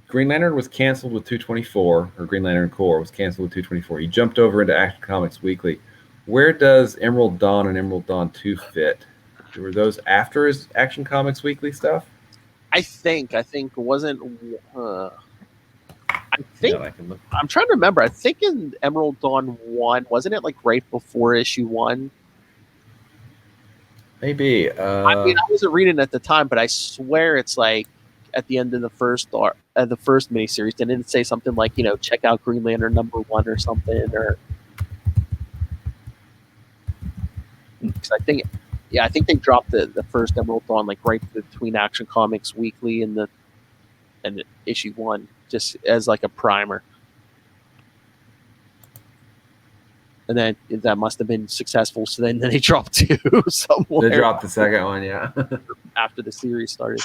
Green Lantern was canceled with 224, or Green Lantern Corps was canceled with 224. He jumped over into Action Comics Weekly. Where does Emerald Dawn and Emerald Dawn 2 fit? Were those after his Action Comics Weekly stuff? I think it wasn't. I'm trying to remember. I think in Emerald Dawn 1, wasn't it like right before issue 1? Maybe. I wasn't reading at the time, but I swear it's like at the end of the first miniseries. Didn't it say something like, check out Green Lantern #1 or something? Or because I think they dropped the first Emerald Dawn like right between Action Comics Weekly and issue 1, just as like a primer. And then that must have been successful. So then they dropped 2 somewhere. They dropped the second one, yeah. After the series started.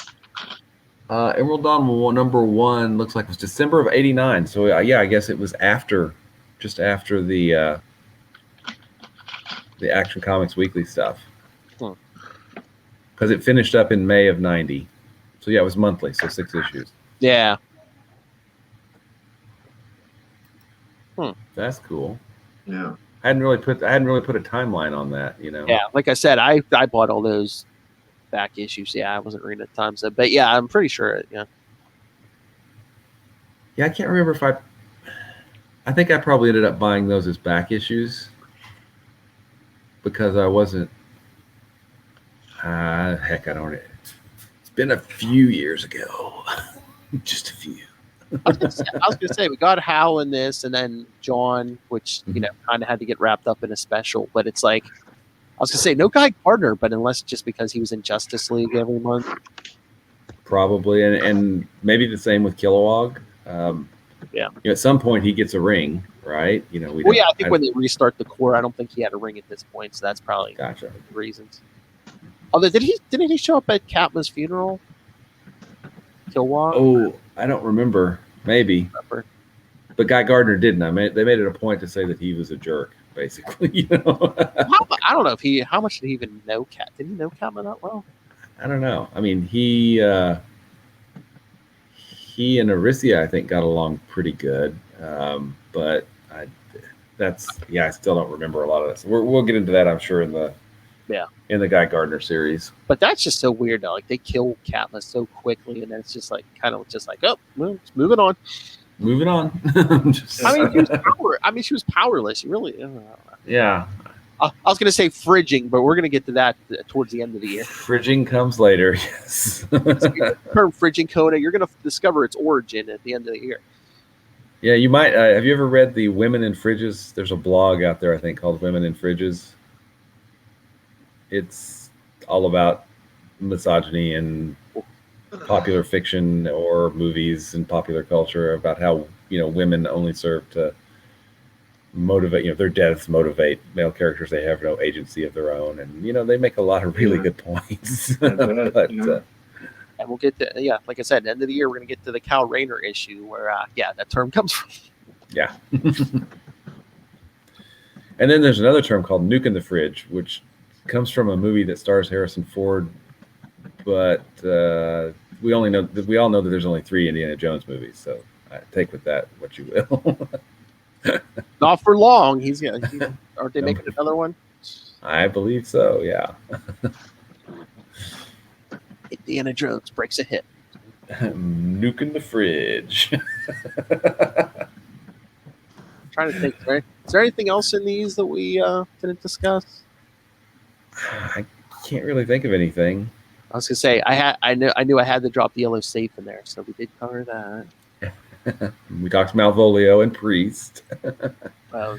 Emerald Dawn #1 looks like it was December of '89. So I guess it was just after the Action Comics Weekly stuff. Because it finished up in May of '90. So it was monthly, so 6 issues. Yeah. That's cool. Yeah. I hadn't really put a timeline on that, Yeah, like I said, I bought all those back issues. Yeah, I wasn't reading at the time, but yeah, I'm pretty sure. Yeah. Yeah, I can't remember if I think I probably ended up buying those as back issues because I wasn't Heck, I don't. It's been a few years ago, just a few. I was gonna say we got Hal in this, and then John, which kind of had to get wrapped up in a special. But it's like I was gonna say no Guy Gardner, but unless just because he was in Justice League every month, probably, and maybe the same with Kilowog. At some point he gets a ring, right? I think when they restart the core, I don't think he had a ring at this point, so that's probably gotcha. The reasons. Although didn't he show up at Katma's funeral? Kilowog? Oh, I don't remember. Maybe. But Guy Gardner didn't. They made it a point to say that he was a jerk, basically. I don't know how much did he even know Kat? Did he know Katma that well? I don't know. I mean, he and Odyssey, I think, got along pretty good. But I still don't remember a lot of this. We'll get into that, I'm sure, in the Guy Gardner series. But that's just so weird though. Like they kill Katma so quickly, and then it's just like oh, well, it's moving on. Moving on. She was powerless. You really. Yeah. I was going to say fridging, but we're going to get to that towards the end of the year. Fridging comes later. Yes. The term fridging Coda, you're going to discover its origin at the end of the year. Yeah, you might. Have you ever read the Women in Fridges? There's a blog out there, I think, called Women in Fridges. It's all about misogyny and popular fiction or movies and popular culture, about how women only serve to motivate, their deaths motivate male characters. They have no agency of their own, and they make a lot of really good points. And we'll get to like I said, end of the year we're going to get to the Cal Rayner issue where that term comes from. Yeah. And then there's another term called nuke in the fridge, which comes from a movie that stars Harrison Ford, but we all know that there's only 3 Indiana Jones movies, so take with that what you will. Not for long. Aren't they making another one? I believe so, yeah. Indiana Jones breaks a hit. Nuke in the fridge. I'm trying to think. Is there anything else in these that we didn't discuss? I can't really think of anything. I was gonna say I knew I had to drop the yellow safe in there, so we did cover that. We talked Malvolio and Priest. Yeah.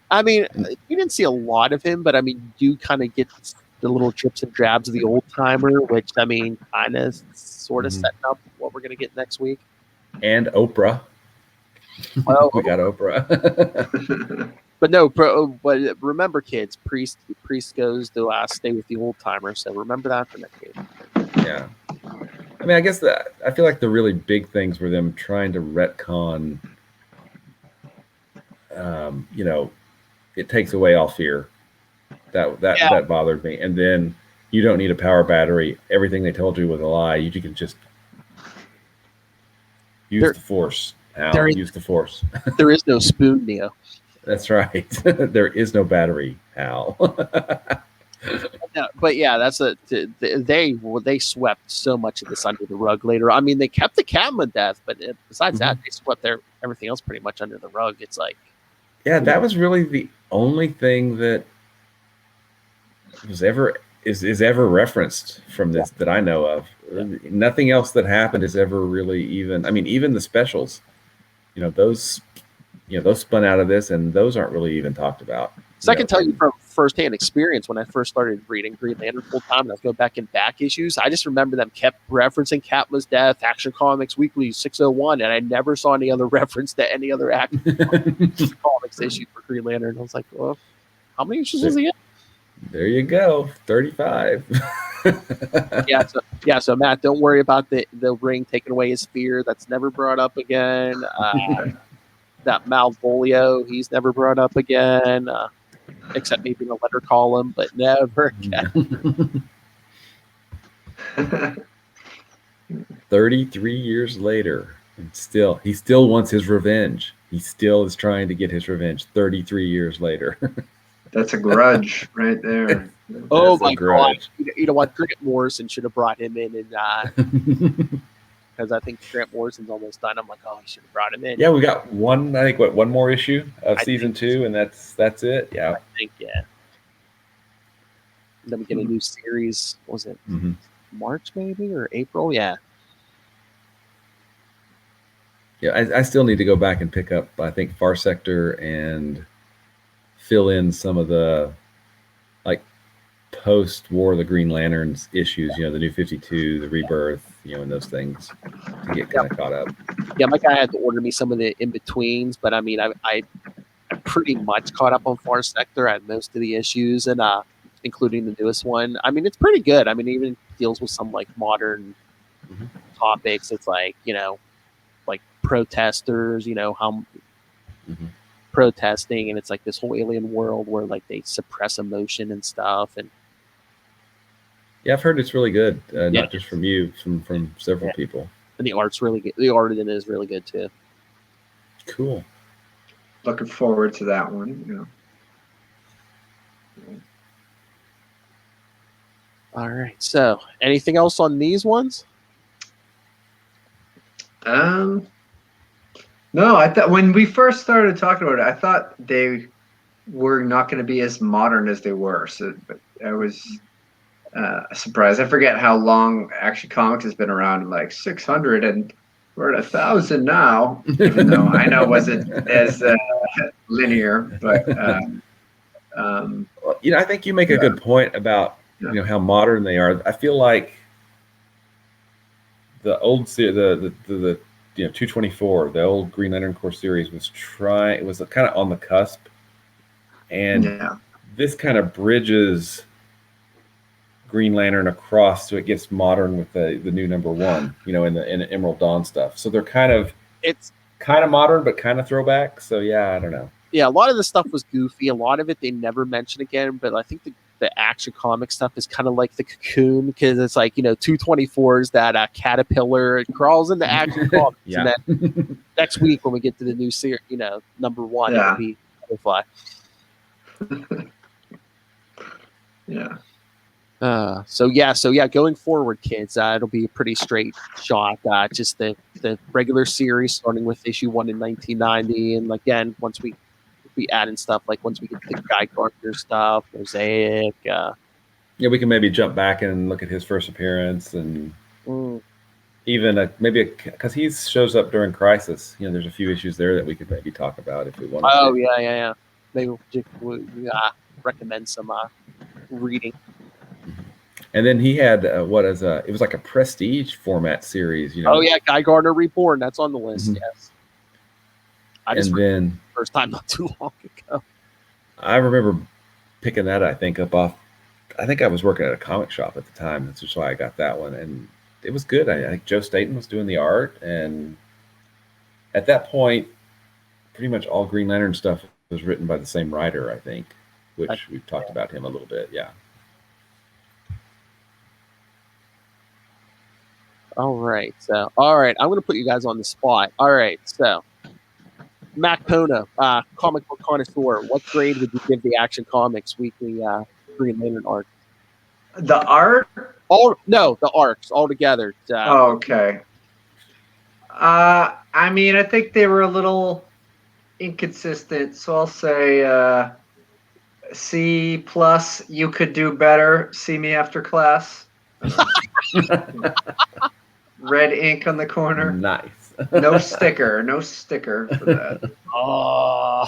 I mean, you didn't see a lot of him, but I mean, you kind of get the little drips and drabs of the old timer, which I mean, kind of sort of setting up what we're gonna get next week. And Oprah. Well, we got Oprah. But no, but remember, kids, Priest goes to stay with the old timer, so remember that for next week. Yeah. I mean, I guess I feel like the really big things were them trying to retcon, it takes away all fear. That bothered me. And then you don't need a power battery. Everything they told you was a lie. You can just use the Force. Use the Force. There is no spoon, Neo. That's right. There is no battery, Hal. But yeah, they swept so much of this under the rug later. I mean, they kept the Katma death, but besides that, they swept everything else pretty much under the rug. It's like, that was really the only thing that was ever referenced from this that I know of. Nothing else that happened is ever really even. I mean, even the specials, those spun out of this, and those aren't really even talked about. So I can tell you from firsthand experience, when I first started reading Green Lantern full time, and I was going back in back issues, I just remember them kept referencing Katma's death, Action Comics Weekly 601, and I never saw any other reference to any other Action Comics issue for Green Lantern. I was like, well, how many issues is he in? There you go, 35. So Matt, don't worry about the ring taking away his fear. That's never brought up again. That Malvolio, he's never brought up again, except maybe in a letter column, but never again. 33 years later, and he still wants his revenge. He still is trying to get his revenge 33 years later. That's a grudge right there. Oh my God. You know what? Grant Morrison should have brought him in, and because I think Grant Morrison's almost done. I'm like, oh, he should have brought him in. Yeah, we got one more issue of season 2, and that's it. Yeah. I think, yeah. Then we get a new series. What was it Mm-hmm. March maybe or April? Yeah. Yeah, I still need to go back and pick up, I think, Far Sector and fill in some of the like post-war the Green Lanterns issues, the New 52, the Rebirth, and those things to get kind of caught up. Yeah, my guy had to order me some of the in-betweens, but I mean, I pretty much caught up on Far Sector at most of the issues, and including the newest one. I mean, it's pretty good. I mean, it even deals with some like modern topics. It's like, like protesters, how protesting, and it's like this whole alien world where like they suppress emotion and stuff. And yeah, I've heard it's really good. Not just from you, from several people. And the art's really good. The art in it is really good too. Cool. Looking forward to that one. All right. So, anything else on these ones? No, I thought when we first started talking about it, I thought they were not going to be as modern as they were. So, but I was surprised. I forget how long Action Comics has been around, like 600, and we're at 1,000 now. Even though I know it wasn't as linear, but I think you make a good point about how modern they are. I feel like the old the 224, the old Green Lantern Corps series was kind of on the cusp, and this kind of bridges Green Lantern across so it gets modern with the new number 1, in the Emerald Dawn stuff. So they're it's kind of modern but kind of throwback. So yeah, I don't know. Yeah, a lot of the stuff was goofy. A lot of it they never mention again, but I think the Action Comic stuff is kind of like the Cocoon, because it's like 224 is that caterpillar. It crawls into Action Comics, and then next week when we get to the new series, number 1, it'll be Butterfly. So going forward, kids, it'll be a pretty straight shot. Just the regular series starting with issue 1 in 1990, and again, once we add in stuff, like once we get the Guy Gardner stuff, Mosaic. We can maybe jump back and look at his first appearance, and even because he shows up during Crisis. There's a few issues there that we could maybe talk about if we want. Oh yeah. Maybe we'll recommend some reading. And then he had it was like a prestige format series. Oh yeah, Guy Gardner Reborn. That's on the list. Yes. I just read the first time not too long ago. I remember picking that. I think I was working at a comic shop at the time. That's just why I got that one, and it was good. I think Joe Staten was doing the art, and at that point, pretty much all Green Lantern stuff was written by the same writer. I think, which we've talked about him a little bit. Yeah. All right. I'm going to put you guys on the spot. All right. So, Mac Pona, comic book connoisseur, what grade would you give the Action Comics Weekly Green Lantern art? The art? The arcs all together. Okay. I mean, I think they were a little inconsistent, so I'll say C+. You could do better. See me after class. Red ink on the corner. Nice. No sticker for that. Oh.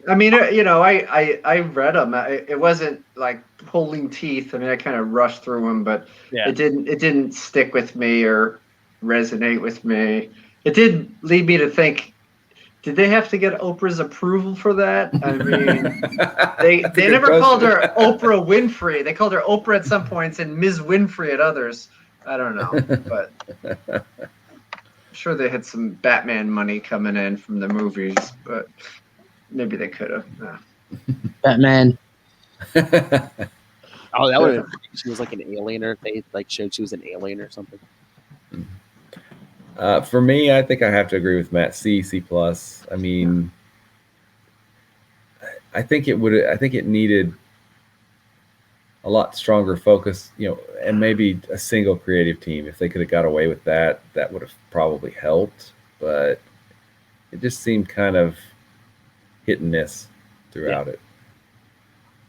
I mean, I read them. It wasn't like pulling teeth. I mean, I kind of rushed through them, but it didn't stick with me or resonate with me. It did lead me to think, did they have to get Oprah's approval for that? I mean, they never called her Oprah Winfrey. They called her Oprah at some points and Ms. Winfrey at others. I don't know, but I'm sure they had some Batman money coming in from the movies, but maybe they could have. Batman. Oh, that would have been, she was like an alien, or if they like showed she was an alien or something. For me, I think I have to agree with Matt. C+. I mean, I think it needed a lot stronger focus, and maybe a single creative team. If they could have got away with that, that would have probably helped. But it just seemed kind of hit and miss throughout it.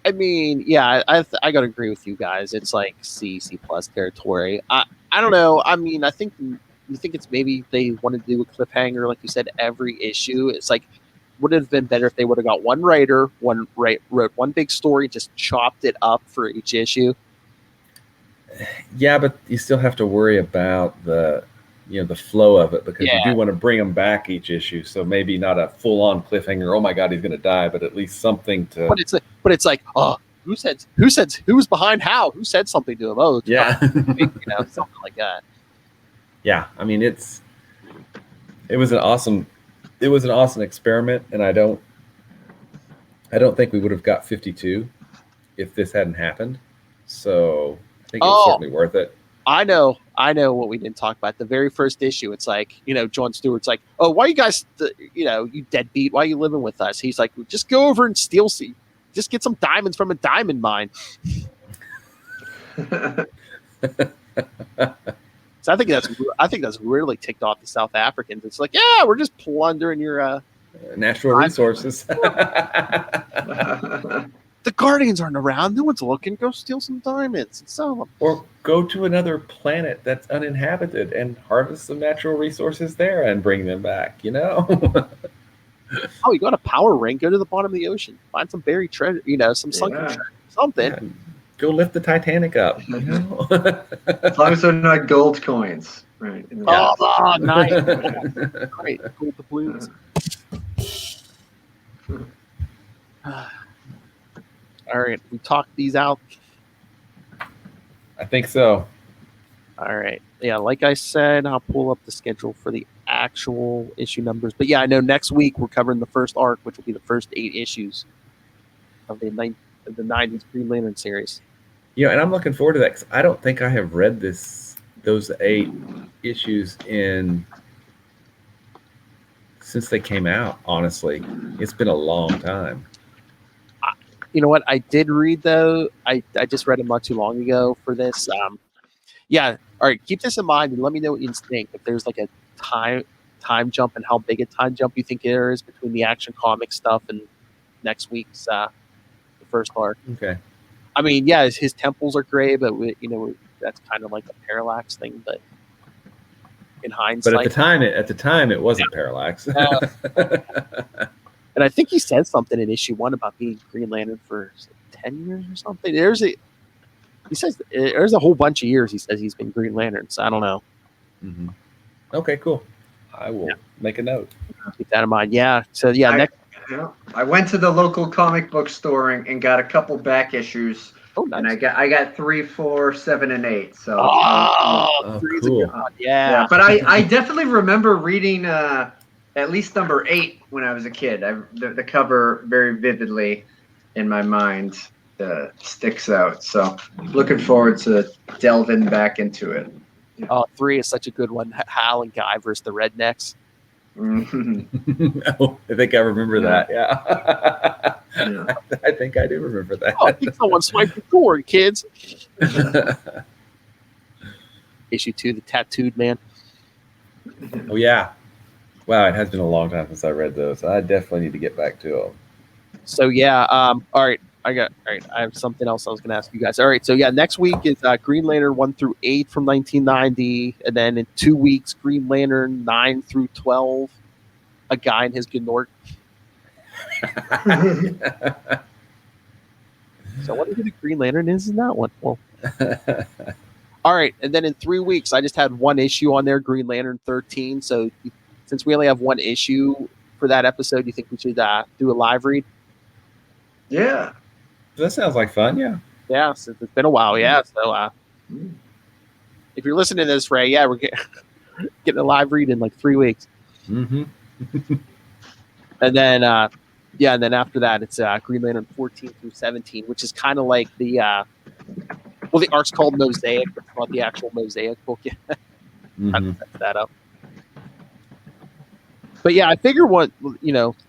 I mean, yeah, I gotta agree with you guys. It's like C plus territory. I don't know. I mean, I think you think it's maybe they wanted to do a cliffhanger, like you said, every issue. It's like would it have been better if they would have got one writer, wrote one big story, just chopped it up for each issue. Yeah, but you still have to worry about the flow of it because you do want to bring them back each issue. So maybe not a full on cliffhanger. Oh my God, he's going to die, but at least something to. But it's like, oh, who was behind how? Who said something to him? Oh, yeah, something like that. Yeah, I mean it was an awesome experiment, and I don't think we would have got 52 if this hadn't happened. So I think it's certainly worth it. I know what we didn't talk about. The very first issue, it's like, Jon Stewart's like, oh, why you guys, you deadbeat, why are you living with us? He's like, just go over and just get some diamonds from a diamond mine. So I think that's really ticked off the South Africans. It's like, yeah, we're just plundering your natural resources. The Guardians aren't around. No one's looking. Go steal some diamonds and sell them. Or go to another planet that's uninhabited and harvest some natural resources there and bring them back, Oh, you got a power ring. Go to the bottom of the ocean. Find some buried treasure, some sunken treasure, something. Yeah. Go lift the Titanic up. As long as they're not gold coins. Right. Oh, nice. Great. Gold doubloons. All right, we talked these out. I think so. All right. Yeah, like I said, I'll pull up the schedule for the actual issue numbers. But yeah, I know next week we're covering the first arc, which will be the first 8 issues of the 90s Green Lantern series. And I'm looking forward to that because I don't think I have read those 8 issues since they came out. Honestly, it's been a long time. You know what? I did read though. I just read them not too long ago for this. Yeah. All right. Keep this in mind and let me know what you think. If there's like a time jump and how big a time jump you think there is between the Action Comics stuff and next week's the first arc. Okay. I mean, yeah, his temples are gray, but that's kind of like a parallax thing. But in hindsight, but at the time, it wasn't parallax. And I think he said something in issue 1 about being Green Lantern for 10 years or something. He says there's a whole bunch of years he says he's been Green Lantern. So I don't know. Mm-hmm. Okay, cool. I will make a note. Keep that in mind. Yeah. So yeah, I went to the local comic book store and got a couple back issues. Oh, nice. And I got 3, 4, 7, and 8. So three's cool. a good one. Yeah. But I definitely remember reading at least number 8 when I was a kid. The cover very vividly in my mind sticks out. So looking forward to delving back into it. Oh, 3 is such a good one. Hal and Guy versus the Rednecks. Mm-hmm. Oh, I think I remember that. Yeah. I think I do remember that. Oh, I think someone swiped the cord, kids. Issue 2, the tattooed man. Oh yeah. Wow, it has been a long time since I read those. I definitely need to get back to them. So yeah, all right. I have something else I was going to ask you guys. All right, so yeah, next week is Green Lantern 1 through 8 from 1990, and then in 2 weeks, Green Lantern 9 through 12. A guy in his Gnort. So what the Green Lantern is in that one? Well, all right, and then in 3 weeks, I just had 1 issue on there, Green Lantern 13. So since we only have 1 issue for that episode, you think we should do a live read? Yeah. That sounds like fun, yeah. Yeah, since it's been a while, yeah. So if you're listening to this, Ray, yeah, we're getting a live read in like 3 weeks. Mm-hmm. And then, and then after that, it's Green Lantern 14 through 17, which is kind of like the arc's called Mosaic, but it's not the actual Mosaic book yet. I set that up. But yeah, I figure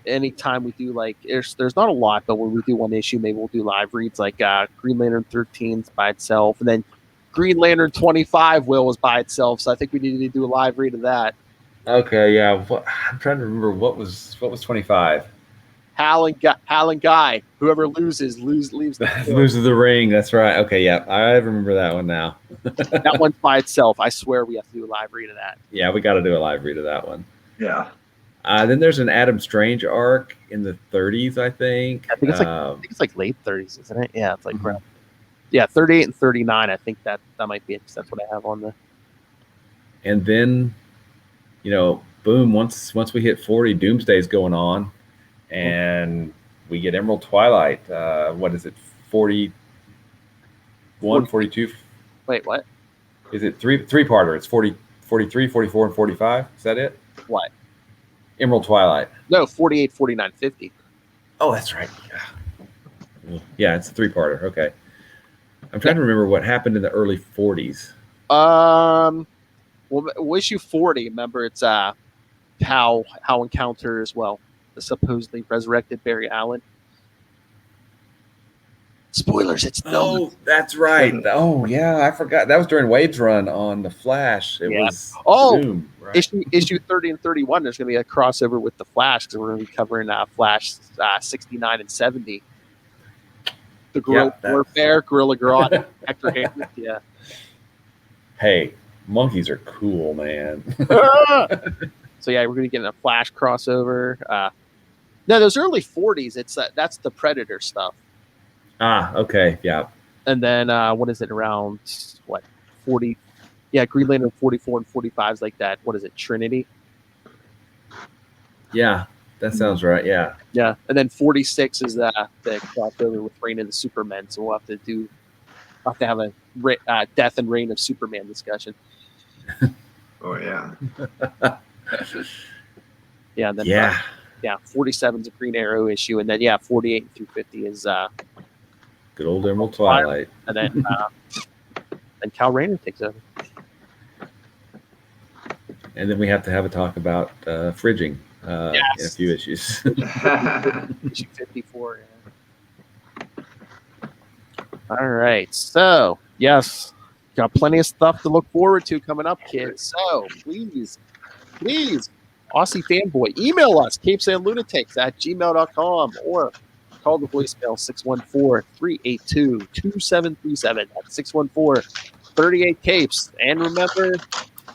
anytime we do there's not a lot, but when we do 1 issue, maybe we'll do live reads like Green Lantern 13 by itself, and then Green Lantern 25 was by itself. So I think we need to do a live read of that. Okay, yeah. I'm trying to remember what was 25. Hal and Guy. Whoever loses leaves the Loses the ring. That's right. Okay, yeah, I remember that one now. That one's by itself. I swear we have to do a live read of that. Yeah, we got to do a live read of that one. Yeah. Then there's an Adam Strange arc in the 30s, I think. I think it's like late 30s, isn't it? Yeah, it's like around. Yeah, 38 and 39. I think that might be it. 'Cause that's what I have on the. And then, boom! Once we hit 40, Doomsday's going on, and we get Emerald Twilight. What is it? 41, 42. Wait, what? Is it three-parter? It's 40, 43, 44, and 45. Is that it? What? Emerald Twilight. No, 48, 49, 50. Oh, that's right. Yeah, it's a three-parter. Okay. I'm trying to remember what happened in the early 40s. Well, issue 40. Remember, it's Hal encounters the supposedly resurrected Barry Allen. Spoilers. It's no. That's right. Oh yeah, I forgot. That was during Wade's run on the Flash. It was Zoom, right? issue 30 and 31. There's going to be a crossover with the Flash because we're going to be covering Flash 69 and 70. The Guerrilla Warfare, Guerrilla Garage, Hector Hayden. Yeah. Hey, monkeys are cool, man. So yeah, we're going to get a Flash crossover. No, those early 40s. It's that's the Predator stuff. Okay, yeah. And then what is it around 40? Yeah, Green Lantern 44 and 45 is like that. What is it, Trinity? Yeah, that sounds right. Yeah. Yeah, and then 46 is the crossover with Reign of the Supermen. So we'll have to have a Death and Reign of Superman discussion. Oh yeah. Yeah. Then 47 is a Green Arrow issue, and then 48 through 50 is good old Emerald Twilight, and then and Kal Rayner takes over. And then we have to have a talk about fridging in a few issues. Issue 54. Yeah. All right, so yes, got plenty of stuff to look forward to coming up, kids. So please, Aussie fanboy, email us capesandlunatics@gmail.com or call the voicemail 614-382-2737. That's 614-38-CAPES. And remember, you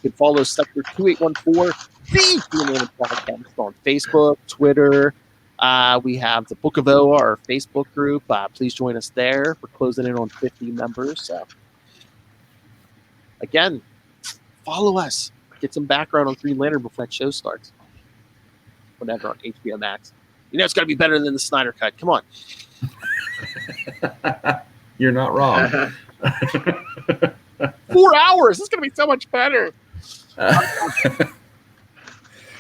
can follow Sector 2814, the Green Lantern Podcast on Facebook, Twitter. We have the Book of O, our Facebook group. Please join us there. We're closing in on 50 members. So, again, follow us. Get some background on Green Lantern before that show starts. Whatever on HBO Max. It's got to be better than the Snyder Cut. Come on. You're not wrong. 4 hours. It's going to be so much better.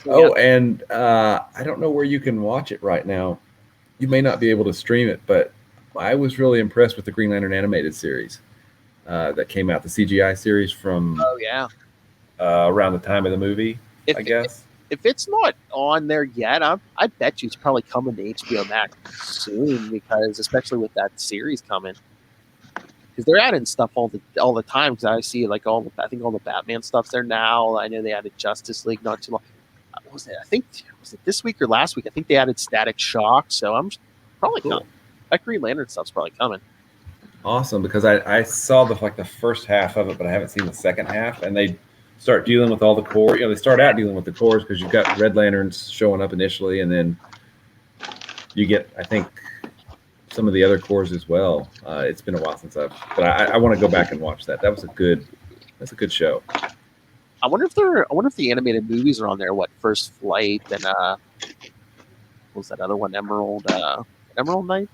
And I don't know where you can watch it right now. You may not be able to stream it, but I was really impressed with the Green Lantern animated series that came out, the CGI series from around the time of the movie, I guess. If it's not on there yet, I bet you it's probably coming to HBO Max soon, because especially with that series coming, because they're adding stuff all the time. Because I see I think all the Batman stuff's there now. I know they added Justice League not too long. What was it? I think was it this week or last week? I think they added Static Shock. So I'm probably coming. That Green Lantern stuff's probably coming. Awesome, because I saw the first half of it, but I haven't seen the second half, and they start dealing with all the core. They start out dealing with the cores because you've got Red Lanterns showing up initially, and then you get, I think, some of the other cores as well. It's been a while since but I want to go back and watch that. That's a good show. I wonder if the animated movies are on there. What, First Flight and what was that other one? Emerald Knights?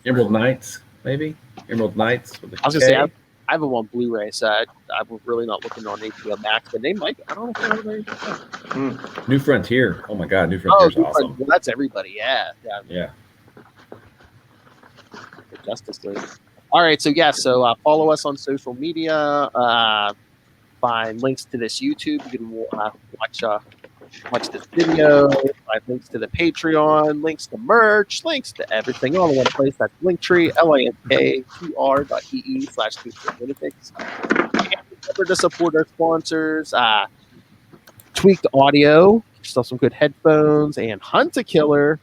Emerald Knights, maybe? Emerald Knights. With I was going to say, I have them on Blu-ray, so I'm really not looking on HBO Max, but they might. I don't know if they're New Frontier. Oh my God, New Frontier's awesome. Well, that's everybody. Yeah. Justice League. All right, so follow us on social media. Find links to this YouTube. You can watch this video. Find links to the Patreon, links to merch, links to everything all in one place. That's Linktree, linktr.ee/capesandlunatics. Remember to support our sponsors. Tweaked Audio, get yourself some good headphones, and Hunt a Killer.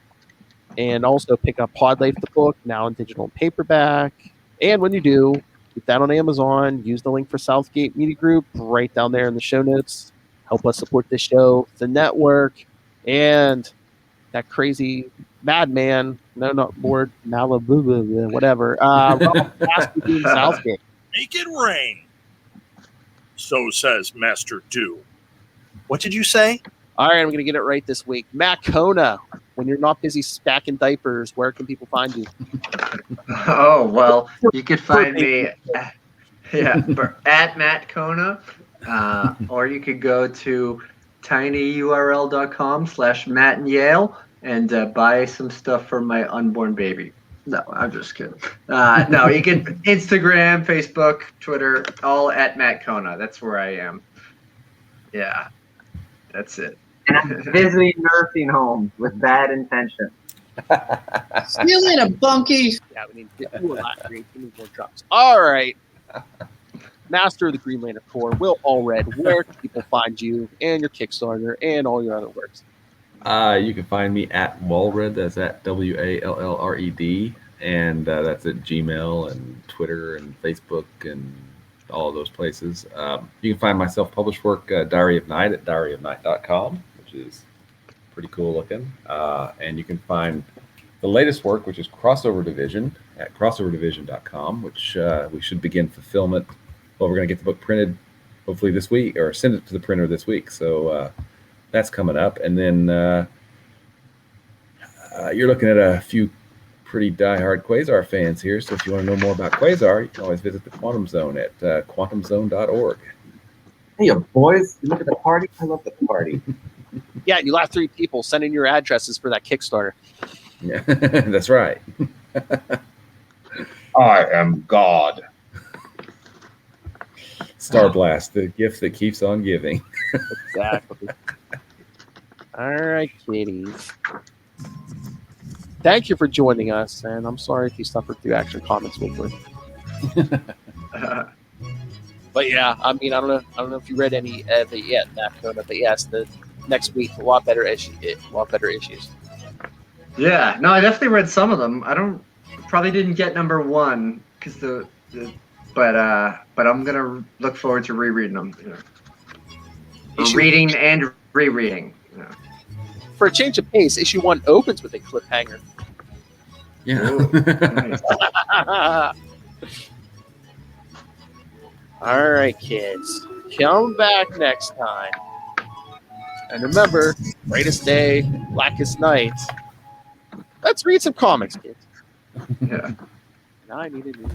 And also pick up Pod Life, the book, now in digital and paperback. And when you do, get that on Amazon. Use the link for Southgate Media Group right down there in the show notes. Help us support the show, the network, and that crazy madman. No, not Lord Malibu, whatever. Master Doom Southgate. Make it rain. So says Master Doom. What did you say? All right, I'm going to get it right this week. Matt Kona, when you're not busy stacking diapers, where can people find you? Oh, well, you could find me at Matt Kona, or you could go to tinyurl.com/Matt and Yale and buy some stuff for my unborn baby. No, I'm just kidding. No, you can Instagram, Facebook, Twitter, all at Matt Kona. That's where I am. Yeah, that's it. And I'm visiting nursing homes with bad intentions. Still in a bunkie. Yeah, we need more drops. All right. Master of the Green Lantern Corps, Will Allred, where can people find you and your Kickstarter and all your other works? You can find me at Wallred. That's at WALLRED. And that's at Gmail and Twitter and Facebook and all of those places. You can find my self-published work, Diary of Night, at diaryofnight.com, which is pretty cool looking. And you can find the latest work, which is Crossover Division, at crossoverdivision.com, which we should begin fulfillment. Well, we're going to get the book printed hopefully this week, or send it to the printer this week. So that's coming up. And then you're looking at a few pretty diehard Quasar fans here. So if you want to know more about Quasar, you can always visit the Quantum Zone at quantumzone.org. Hey, boys, you look at the party? I love the party. Yeah, you last 3 people. Send in your addresses for that Kickstarter. Yeah, that's right. I am God. Star Blast, the gift that keeps on giving. Exactly. All right, kiddies. Thank you for joining us, and I'm sorry if you suffered through Action Comics Weekly. But yeah, I mean, I don't know if you read any of it yet, Kona, but yes, the next week a lot better issues. Yeah, no, I definitely read some of them. Probably didn't get number 1 because but I'm gonna look forward to rereading them. Reading and rereading. For a change of pace, issue 1 opens with a cliffhanger. Yeah. Ooh, nice. All right, kids. Come back next time. And remember, brightest day, blackest night. Let's read some comics, kids. Yeah. Now I need a new